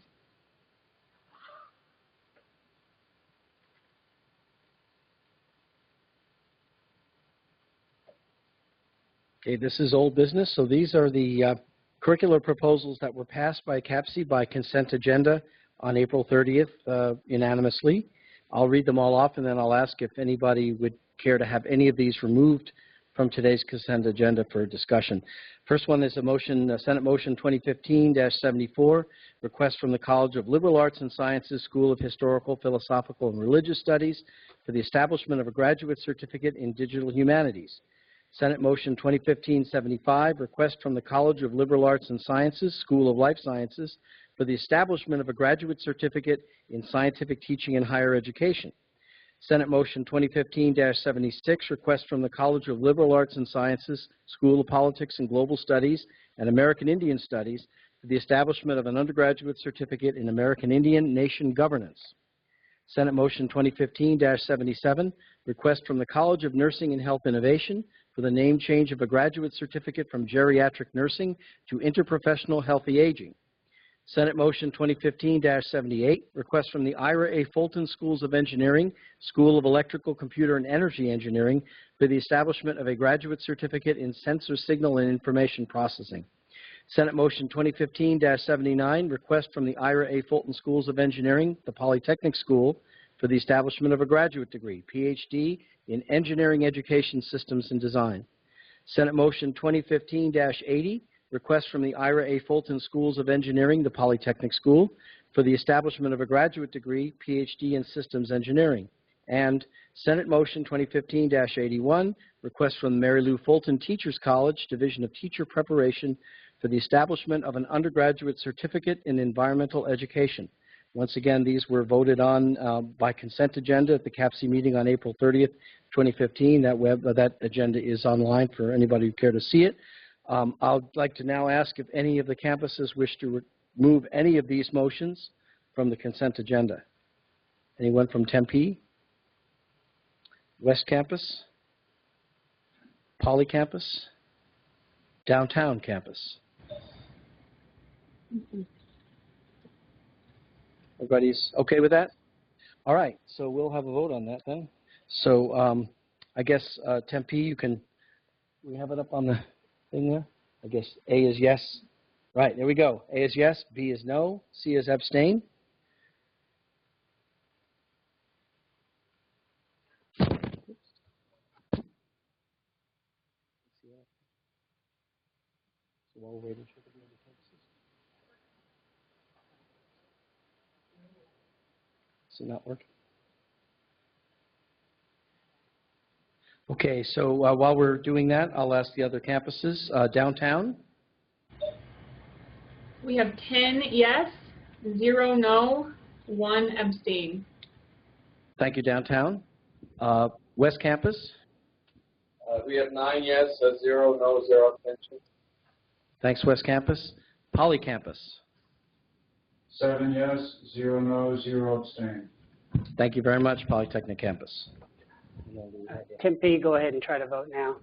Okay, this is old business. So these are the curricular proposals that were passed by CAPC by consent agenda on April 30th unanimously. I'll read them all off, and then I'll ask if anybody would care to have any of these removed from today's consent agenda for discussion. First one is a motion, Senate Motion 2015-74, request from the College of Liberal Arts and Sciences School of Historical, Philosophical, and Religious Studies for the establishment of a graduate certificate in digital humanities. Senate Motion 2015-75, request from the College of Liberal Arts and Sciences School of Life Sciences for the establishment of a graduate certificate in scientific teaching and higher education. Senate Motion 2015-76, request from the College of Liberal Arts and Sciences School of Politics and Global Studies and American Indian Studies for the establishment of an undergraduate certificate in American Indian Nation Governance. Senate Motion 2015-77, request from the College of Nursing and Health Innovation for the name change of a graduate certificate from geriatric nursing to interprofessional healthy aging. Senate Motion 2015-78, request from the Ira A. Fulton Schools of Engineering, School of Electrical, Computer, and Energy Engineering for the establishment of a graduate certificate in sensor signal and information processing. Senate Motion 2015-79, request from the Ira A. Fulton Schools of Engineering, the Polytechnic School, for the establishment of a graduate degree, PhD, in Engineering Education Systems and Design. Senate Motion 2015-80, request from the Ira A. Fulton Schools of Engineering, the Polytechnic School, for the establishment of a graduate degree, PhD in Systems Engineering. And Senate Motion 2015-81, request from the Mary Lou Fulton Teachers College, Division of Teacher Preparation, for the establishment of an undergraduate certificate in environmental education. Once again, these were voted on by consent agenda at the CAPC meeting on April 30th, 2015. That agenda is online for anybody who care to see it. I'd like to now ask if any of the campuses wish to remove any of these motions from the consent agenda. Anyone from Tempe? West Campus? Poly Campus? Downtown Campus? Everybody's okay with that? All right, so we'll have a vote on that then. So I guess Tempe, we have it up on the thing there? I guess A is yes. Right, there we go. A is yes, B is no, C is abstain. So while we're waiting for the other campuses. Is it not working? Okay, so while we're doing that, I'll ask the other campuses. Downtown? We have 10 yes, 0 no, 1 abstain. Thank you, Downtown. West Campus? We have 9 yes, 0 no, 0 abstention. Thanks, West Campus. Poly Campus? 7 yes, 0 no, 0 abstain. Thank you very much, Polytechnic Campus. Tempe, go ahead and try to vote now.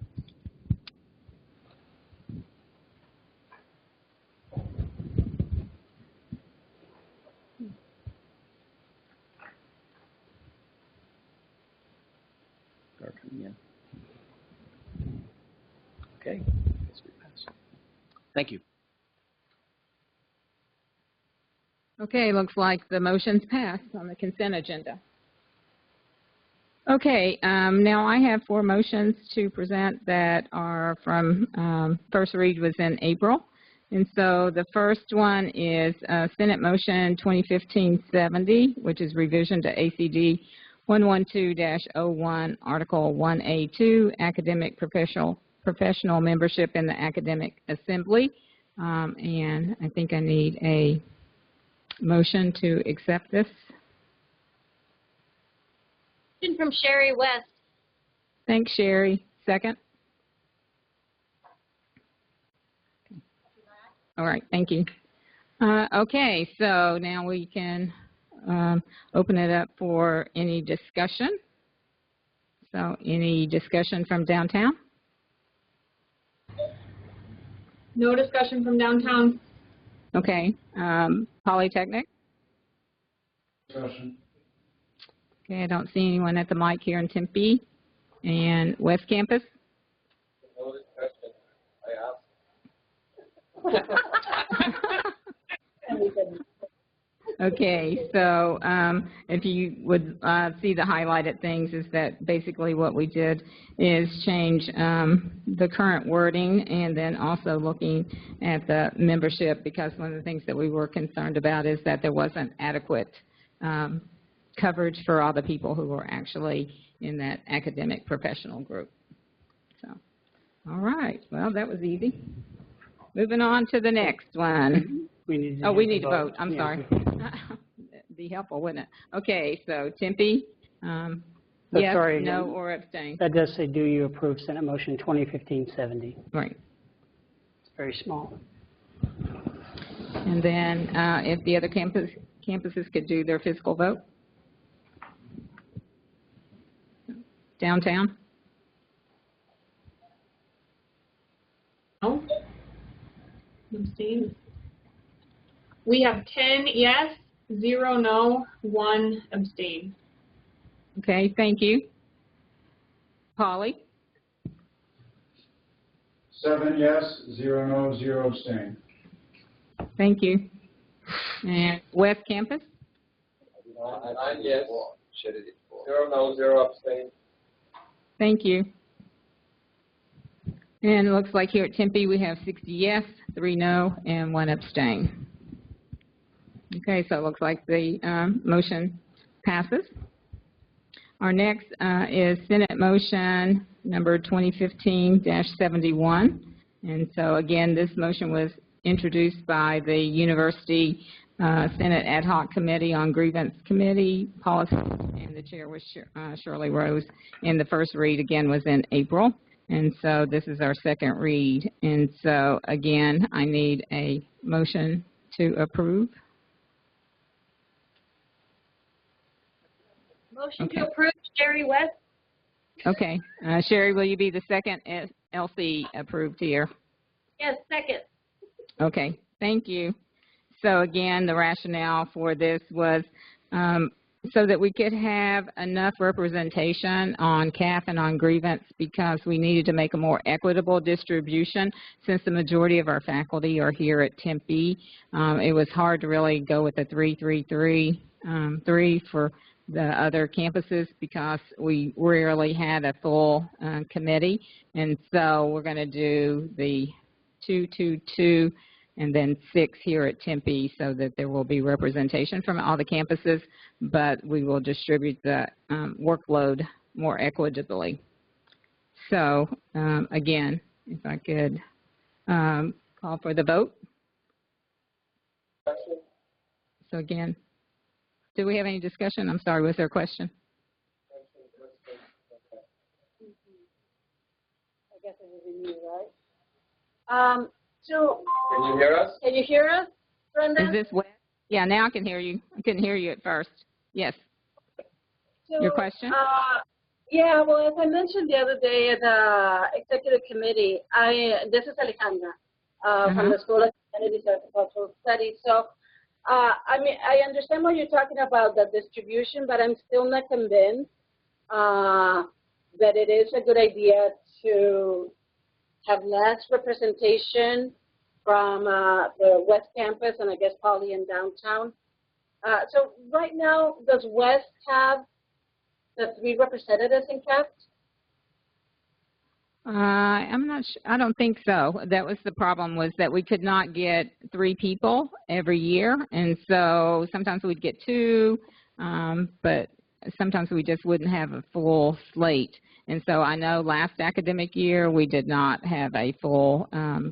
Okay. Thank you. Okay, looks like the motion's passed on the consent agenda. Okay, now I have 4 motions to present that are from, first read was in April. And so the first one is Senate Motion 2015-70, which is revision to ACD 112-01, Article 1A2, Academic Professional Membership in the Academic Assembly. And I think I need a motion to accept this. From Sherry West. Thanks, Sherry. Second? All right, thank you. Okay, so now we can open it up for any discussion. So any discussion from downtown? No discussion from downtown. Okay, Polytechnic? Discussion. Okay, I don't see anyone at the mic here in Tempe. And West Campus? No discussion. I asked. Okay, so if you would see the highlighted things is that basically what we did is change the current wording and then also looking at the membership, because one of the things that we were concerned about is that there wasn't adequate coverage for all the people who were actually in that academic professional group. So, all right, well, that was easy. Moving on to the next one. We need to we need to vote. I'm Yeah. sorry. Be helpful, wouldn't it? Okay, so Tempe, yes, sorry, no, again. or abstain. That does say, do you approve Senate Motion 2015-70? Right. It's very small. And then if the other campuses could do their physical vote. Downtown? No. Abstain. We have 10 yes, 0 no, 1 abstain. Okay, thank you. Polly? 7 yes, 0 no, 0 abstain. Thank you. And West Campus? 9 yes, 0 no, 0 abstain. Thank you. And it looks like here at Tempe we have 60 yes, 3 no, and 1 abstain. Okay, so it looks like the motion passes. Our next is Senate Motion number 2015-71. And so again, this motion was introduced by the University Senate Ad Hoc Committee on Grievance Committee Policy, and the chair was Shirley Rose. And the first read, again, was in April. And so this is our second read. And so, again, I need a motion to approve. Motion to approve, Sherry West. Okay. Sherry, will you be the second LC approved here? Yes, second. Okay. Thank you. So, again, the rationale for this was so that we could have enough representation on CAF and on grievance, because we needed to make a more equitable distribution since the majority of our faculty are here at Tempe. It was hard to really go with the 3-3-3 for the other campuses because we rarely had a full committee. And so we're going to do the 2-2-2 and then 6 here at Tempe so that there will be representation from all the campuses, but we will distribute the workload more equitably. So, again, if I could call for the vote. So, again, do we have any discussion? I'm sorry, was there a question? I guess it is me, right? So, Can you hear us? can you hear us, Brenda? Is this Wes? Yeah, now I can hear you. I couldn't hear you at first. Yes. So, Your question? Yeah, well, as I mentioned the other day at the executive committee, this is Alejandra from the School of Humanities and Cultural Studies. So, I mean, I understand what you're talking about, the distribution, but I'm still not convinced that it is a good idea to have less representation from the West Campus and I guess Poly and downtown. So right now, does West have the 3 representatives in CAF? I'm not sure. I don't think so. That was the problem, was that we could not get 3 people every year. And so sometimes we'd get 2, but sometimes we just wouldn't have a full slate. And so I know last academic year we did not have a full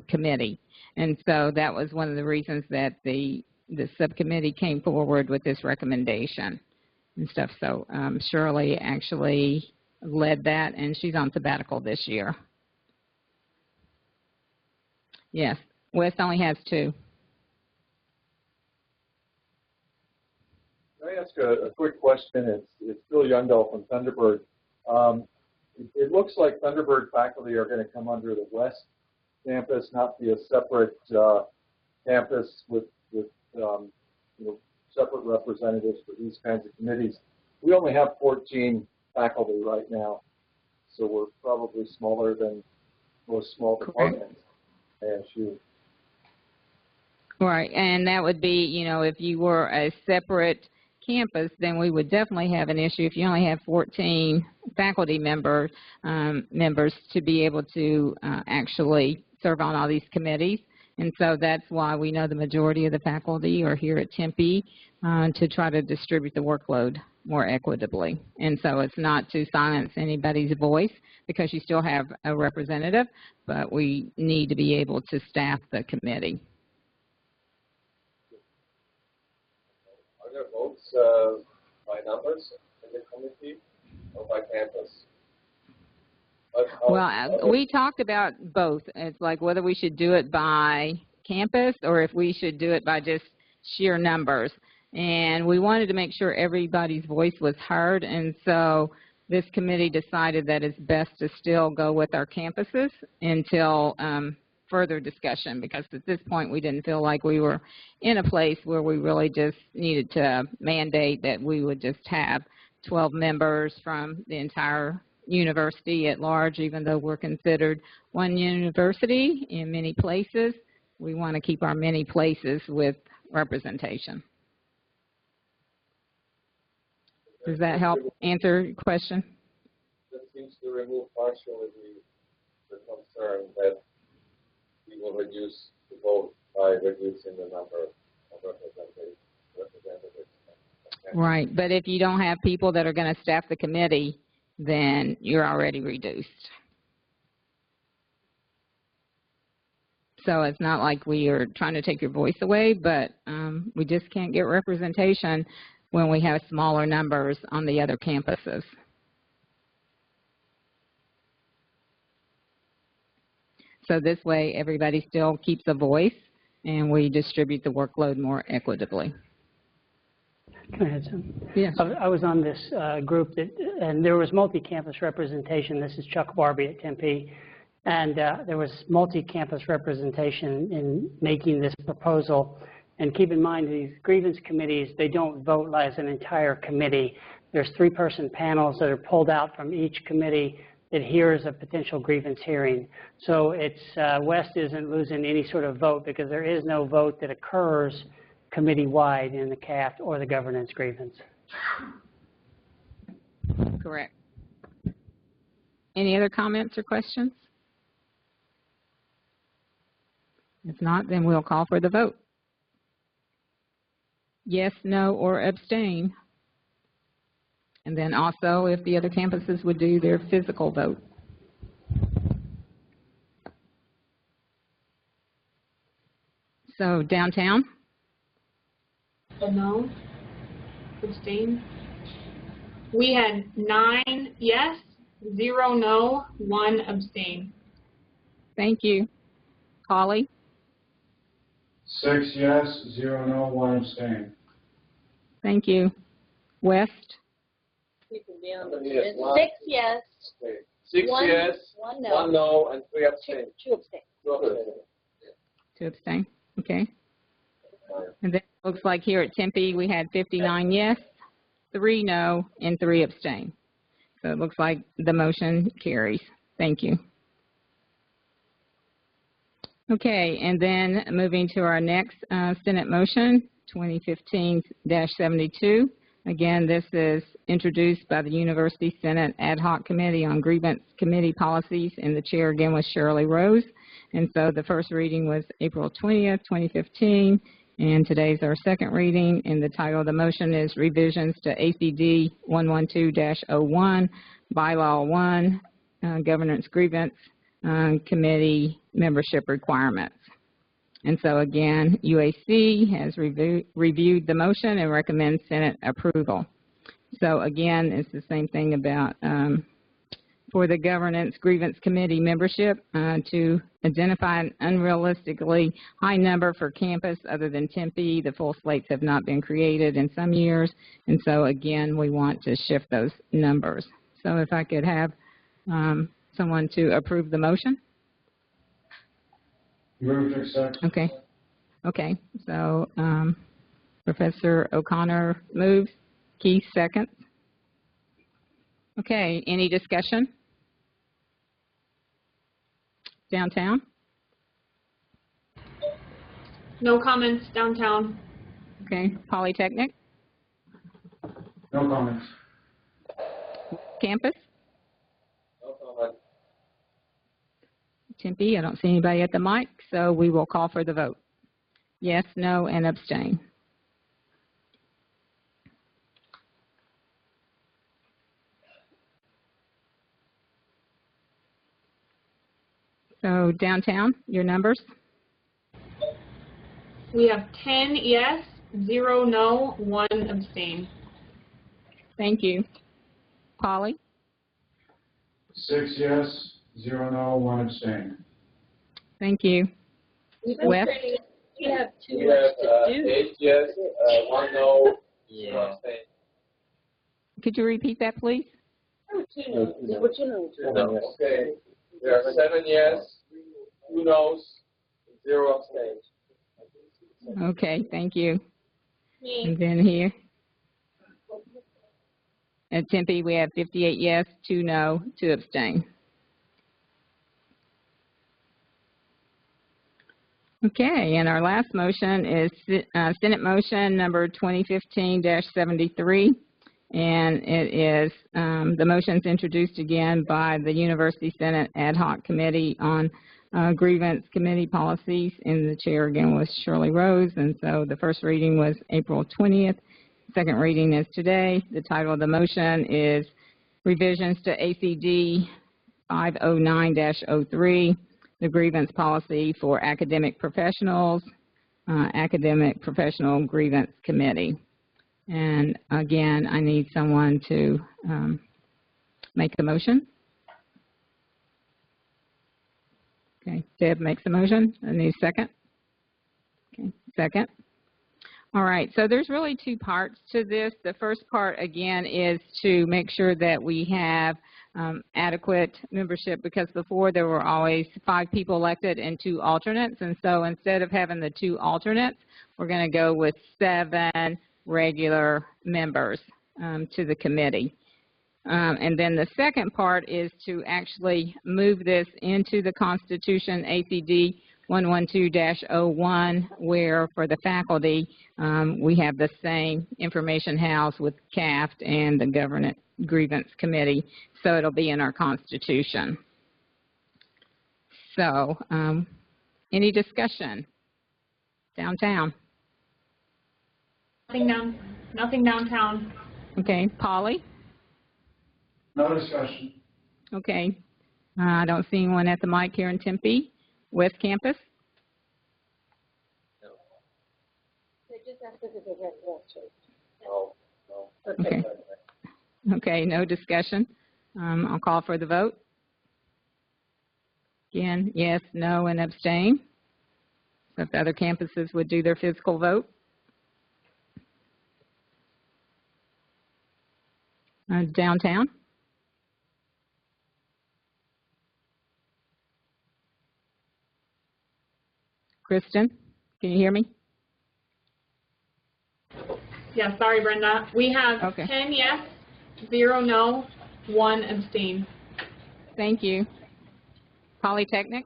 committee. And so that was one of the reasons that the subcommittee came forward with this recommendation and stuff. So Shirley actually led that, and she's on sabbatical this year. Yes. West only has 2. Can I ask a quick question? It's Bill Youngdahl from Thunderbird. It looks like Thunderbird faculty are going to come under the West campus, not be a separate campus with separate representatives for these kinds of committees. We only have 14 faculty right now, so we're probably smaller than most small departments at ASU. Right, and that would be, if you were a separate campus, then we would definitely have an issue if you only have 14 faculty members to be able to actually serve on all these committees. And so that's why we know the majority of the faculty are here at Tempe to try to distribute the workload more equitably. And so it's not to silence anybody's voice because you still have a representative, but we need to be able to staff the committee. Are there votes by numbers in the committee or by campus? Well, we talked about both. It's like whether we should do it by campus or if we should do it by just sheer numbers. And we wanted to make sure everybody's voice was heard, and so this committee decided that it's best to still go with our campuses until further discussion, because at this point we didn't feel like we were in a place where we really just needed to mandate that we would just have 12 members from the entire university at large, even though we're considered one university in many places. We want to keep our many places with representation. Does that help answer your question? That seems to remove partially the concern that we will reduce the vote by reducing the number of representatives. Right, but if you don't have people that are going to staff the committee, then you're already reduced. So it's not like we are trying to take your voice away, but we just can't get representation when we have smaller numbers on the other campuses. So this way everybody still keeps a voice and we distribute the workload more equitably. Can I add something? Yes. I was on this group and there was multi-campus representation. This is Chuck Barbie at Tempe. And there was multi-campus representation in making this proposal. And keep in mind, these grievance committees, they don't vote as an entire committee. There's 3-person panels that are pulled out from each committee that hears a potential grievance hearing. So it's West isn't losing any sort of vote because there is no vote that occurs committee-wide in the CAFT or the governance grievance. Correct. Any other comments or questions? If not, then we'll call for the vote. Yes, no, or abstain. And then also if the other campuses would do their physical vote. So downtown? A no. Abstain. We had 9 yes, 0 no, 1 abstain. Thank you. Holly? 6 yes, 0 no, 1 abstain. Thank you. West? You can be on the the yes, 6 yes, Okay. 6 1 yes, one no, 1 no, and 3 abstain. 2 abstain. 2 abstain. 2 abstain. Okay. And then it looks like here at Tempe we had 59 yes, 3 no, and 3 abstain. So it looks like the motion carries. Thank you. Okay, and then moving to our next Senate motion, 2015-72. Again, this is introduced by the University Senate Ad Hoc Committee on Grievance Committee Policies, and the chair again was Shirley Rose. And so the first reading was April 20th, 2015, and today's our second reading, and the title of the motion is Revisions to ACD 112-01, Bylaw 1, Governance Grievance Committee Membership Requirements. And so again, UAC has reviewed the motion and recommends Senate approval. So again, it's the same thing about for the Governance Grievance Committee membership to identify an unrealistically high number for campus other than Tempe. The full slates have not been created in some years, and so again, we want to shift those numbers. So if I could have someone to approve the motion. Move to accept. Okay. Okay. So Professor O'Connor moves. Keith seconds. Okay. Any discussion? Downtown? No comments downtown. Okay. Polytechnic? No comments. Campus? No comment. Tempe? I don't see anybody at the mic, so we will call for the vote. Yes, no, and abstain. So downtown, your numbers? We have 10 yes, 0 no, 1 abstain. Thank you. Polly? 6 yes, 0 no, 1 abstain. Thank you. Wes? We have too We much have to do. 8 yes, 1 no, 0 abstain. Could you repeat that, please? Okay, there are 7 yes, 2 no's, 0 abstains. Okay, thank you. Me. And then here? At Tempe, we have 58 yes, 2 no, 2 abstain. Okay, and our last motion is Senate Motion number 2015-73, and it is the motion's introduced again by the University Senate Ad Hoc Committee on Grievance Committee Policies, and the chair again was Shirley Rose, and so the first reading was April 20th. Second reading is today. The title of the motion is Revisions to ACD 509-03, the grievance policy for academic professionals, Academic Professional Grievance Committee. And again, I need someone to make the motion. Okay, Deb makes the motion. I need a second. Okay, second. All right, so there's really 2 parts to this. The first part, again, is to make sure that we have adequate membership, because before there were always 5 people elected and 2 alternates, and so instead of having the 2 alternates, we're going to go with 7 regular members to the committee. And then the second part is to actually move this into the Constitution, ACD 112-01, where for the faculty, we have the same information house with CAFT and the Governance Grievance Committee, so it'll be in our Constitution. So, any discussion? Downtown? Nothing downtown. Okay, Polly? No discussion. Okay, I don't see anyone at the mic here in Tempe. West Campus? No, no. Okay. Okay, no discussion. I'll call for the vote. Again, yes, no, and abstain. So if the other campuses would do their physical vote. Downtown? Kristen, can you hear me? Yeah, sorry, Brenda. We have 10 yes, 0 no, 1 abstain. Thank you. Polytechnic?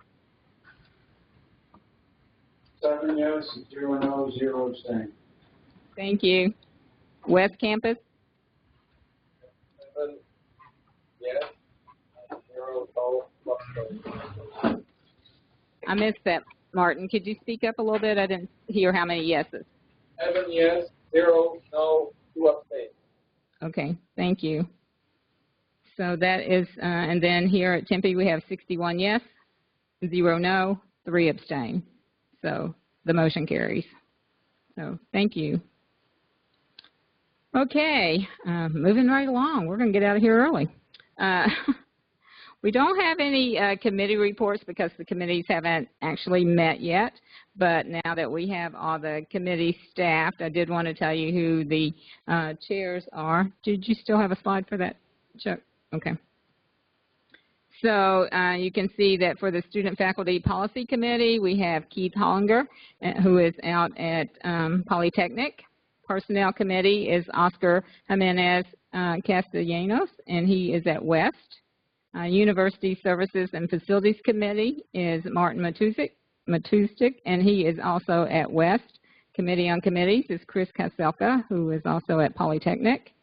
7 yes, 0 no, 0 abstain. Thank you. West Campus? 7 yes, 0 no, abstain. I missed that, Martin. Could you speak up a little bit? I didn't hear how many yeses. 7 yes, 0 no, 2 abstain. Okay, thank you. So that is, and then here at Tempe we have 61 yes, 0 no, 3 abstain. So the motion carries. So thank you. Okay, moving right along. We're going to get out of here early. We don't have any committee reports because the committees haven't actually met yet, but now that we have all the committee staffed, I did want to tell you who the chairs are. Did you still have a slide for that, Chuck? Okay. So you can see that for the Student Faculty Policy Committee, we have Keith Hollinger, who is out at Polytechnic. Personnel Committee is Oscar Jimenez Castellanos, and he is at West. University Services and Facilities Committee is Martin Matusik, and he is also at West. Committee on Committees is Chris Kaselka, who is also at Polytechnic.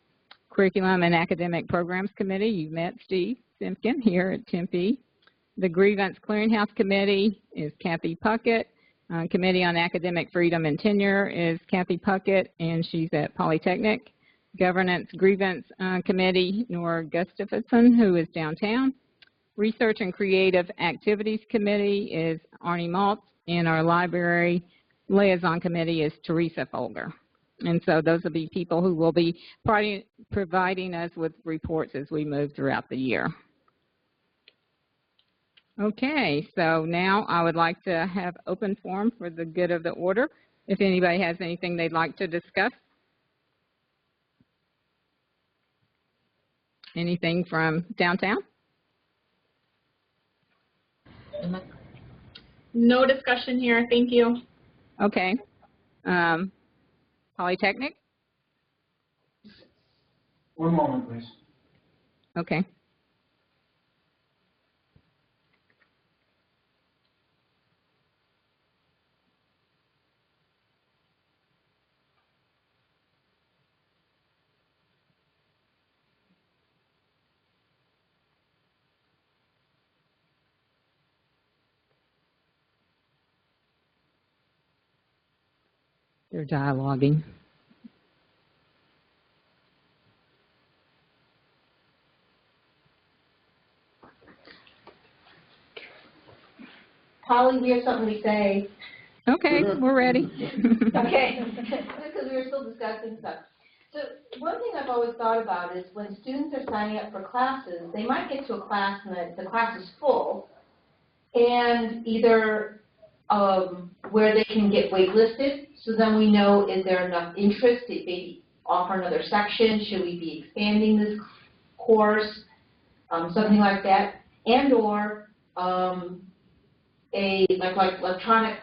Curriculum and Academic Programs Committee, you met Steve Simpkin here at Tempe. The Grievance Clearinghouse Committee is Kathy Puckett. Committee on Academic Freedom and Tenure is Kathy Puckett, and she's at Polytechnic. Governance Grievance Committee, Nora Gustafson, who is downtown. Research and Creative Activities Committee is Arnie Maltz, and our Library Liaison Committee is Teresa Folger. And so those will be people who will be providing us with reports as we move throughout the year. Okay, so now I would like to have open forum for the good of the order. If anybody has anything they'd like to discuss. Anything from downtown? No discussion here, thank you. Okay. Polytechnic? One moment, please. Okay. They're dialoguing. Polly, we have something to say. Okay, we're ready. Okay, because we were still discussing stuff. So one thing I've always thought about is when students are signing up for classes, they might get to a class and the class is full, and either where they can get waitlisted, so then we know is there enough interest to maybe offer another section, should we be expanding this course, something like that, and or a like electronic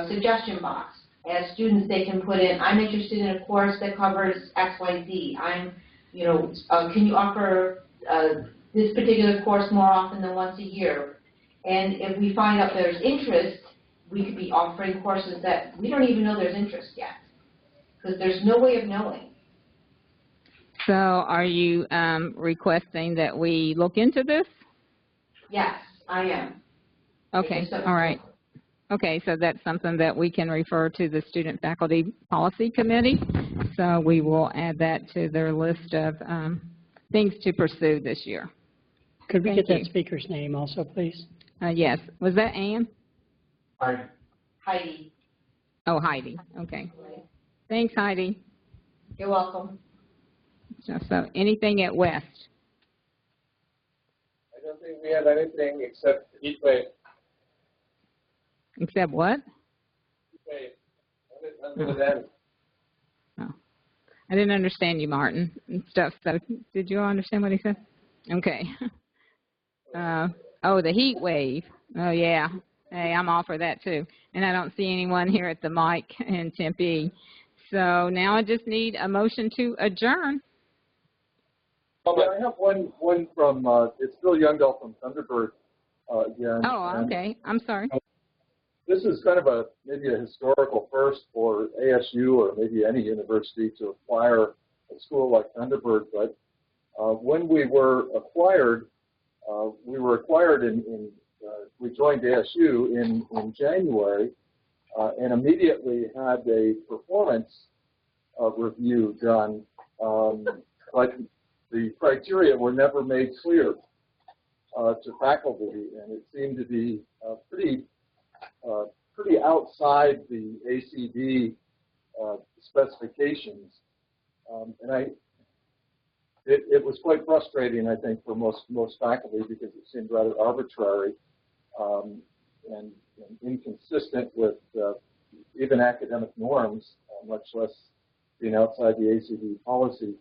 suggestion box. As students, they can put in, I'm interested in a course that covers X, Y, Z. I'm, can you offer this particular course more often than once a year? And if we find out there's interest, we could be offering courses that we don't even know there's interest yet, because there's no way of knowing. So are you requesting that we look into this? Yes, I am. Okay, all right. Okay, so that's something that we can refer to the Student Faculty Policy Committee. So we will add that to their list of things to pursue this year. Could we Thank get that you. speaker's name also, please? Yes. Was that Ann? Heidi. Oh, Heidi. Okay. Thanks, Heidi. You're welcome. So anything at West? I don't think we have anything except heat wave. Except what? Heat wave. Under the dam. Oh. I didn't understand you, Martin, and stuff. So did you all understand what he said? Okay. Oh, the heat wave. Oh, yeah. Hey, I'm all for that, too. And I don't see anyone here at the mic in Tempe. So now I just need a motion to adjourn. I have one from, it's Bill Youngdahl from Thunderbird again. Oh, okay. I'm sorry. This is kind of maybe a historical first for ASU or maybe any university to acquire a school like Thunderbird. But when we were acquired we joined ASU in January and immediately had a performance review done, but the criteria were never made clear to faculty, and it seemed to be pretty outside the ACD specifications. And it was quite frustrating, I think, for most faculty because it seemed rather arbitrary and inconsistent with even academic norms, much less being outside the ACD policy.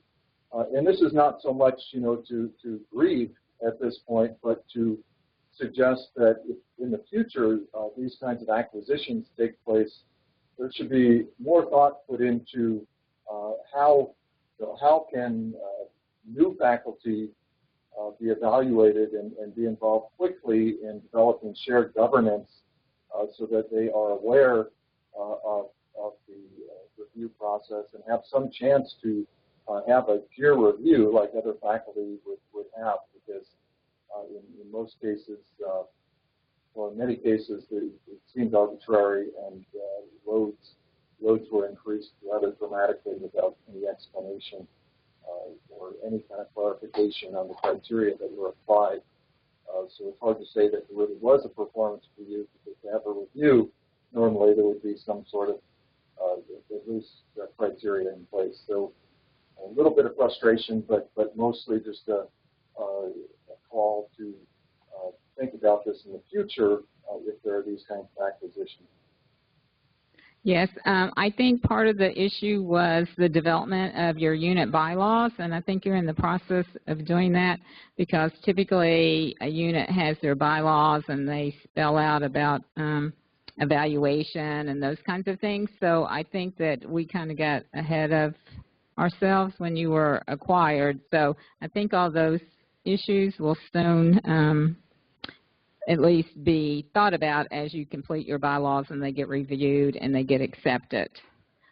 And this is not so much, to grieve at this point, but to suggest that if in the future these kinds of acquisitions take place, there should be more thought put into how can new faculty be evaluated and be involved quickly in developing shared governance so that they are aware of the review process and have some chance to have a peer review like other faculty would have, because in most cases, well, in many cases, it seemed arbitrary and loads were increased rather dramatically without any explanation or any kind of clarification on the criteria that were applied. So it's hard to say that there really was a performance review, because to have a review, normally there would be some sort of at least criteria in place. So a little bit of frustration, but mostly just a call to think about this in the future if there are these kinds of acquisitions. Yes, I think part of the issue was the development of your unit bylaws, and I think you're in the process of doing that, because typically a unit has their bylaws and they spell out about evaluation and those kinds of things. So I think that we kind of got ahead of ourselves when you were acquired. So I think all those issues will soon at least be thought about as you complete your bylaws and they get reviewed and they get accepted.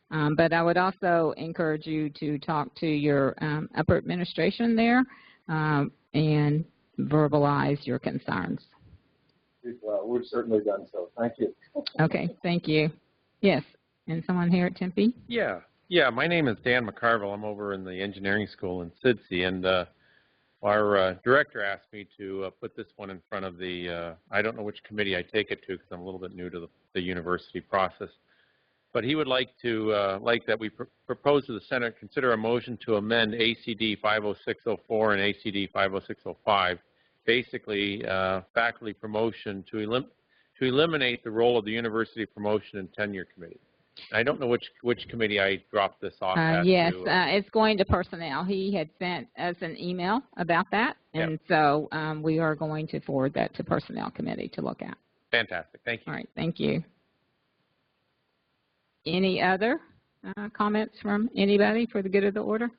But I would also encourage you to talk to your upper administration there and verbalize your concerns. We've certainly done so. Thank you. Okay, thank you. Yes, and someone here at Tempe? Yeah, my name is Dan McCarville. I'm over in the engineering school in SIDSI, and our director asked me to put this one in front of the, I don't know which committee I take it to because I'm a little bit new to the university process, but he would like to, that we propose to the Senate consider a motion to amend ACD 50604 and ACD 50605, basically faculty promotion to eliminate the role of the university promotion and tenure committee. I don't know which committee I dropped this off at. Yes, it's going to personnel. He had sent us an email about that, and so we are going to forward that to personnel committee to look at. Fantastic. Thank you. All right. Thank you. Any other comments from anybody for the good of the order?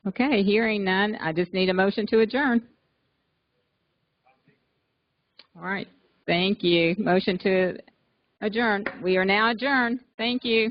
Okay. Hearing none, I just need a motion to adjourn. All right. Thank you. Motion to adjourn. We are now adjourned. Thank you.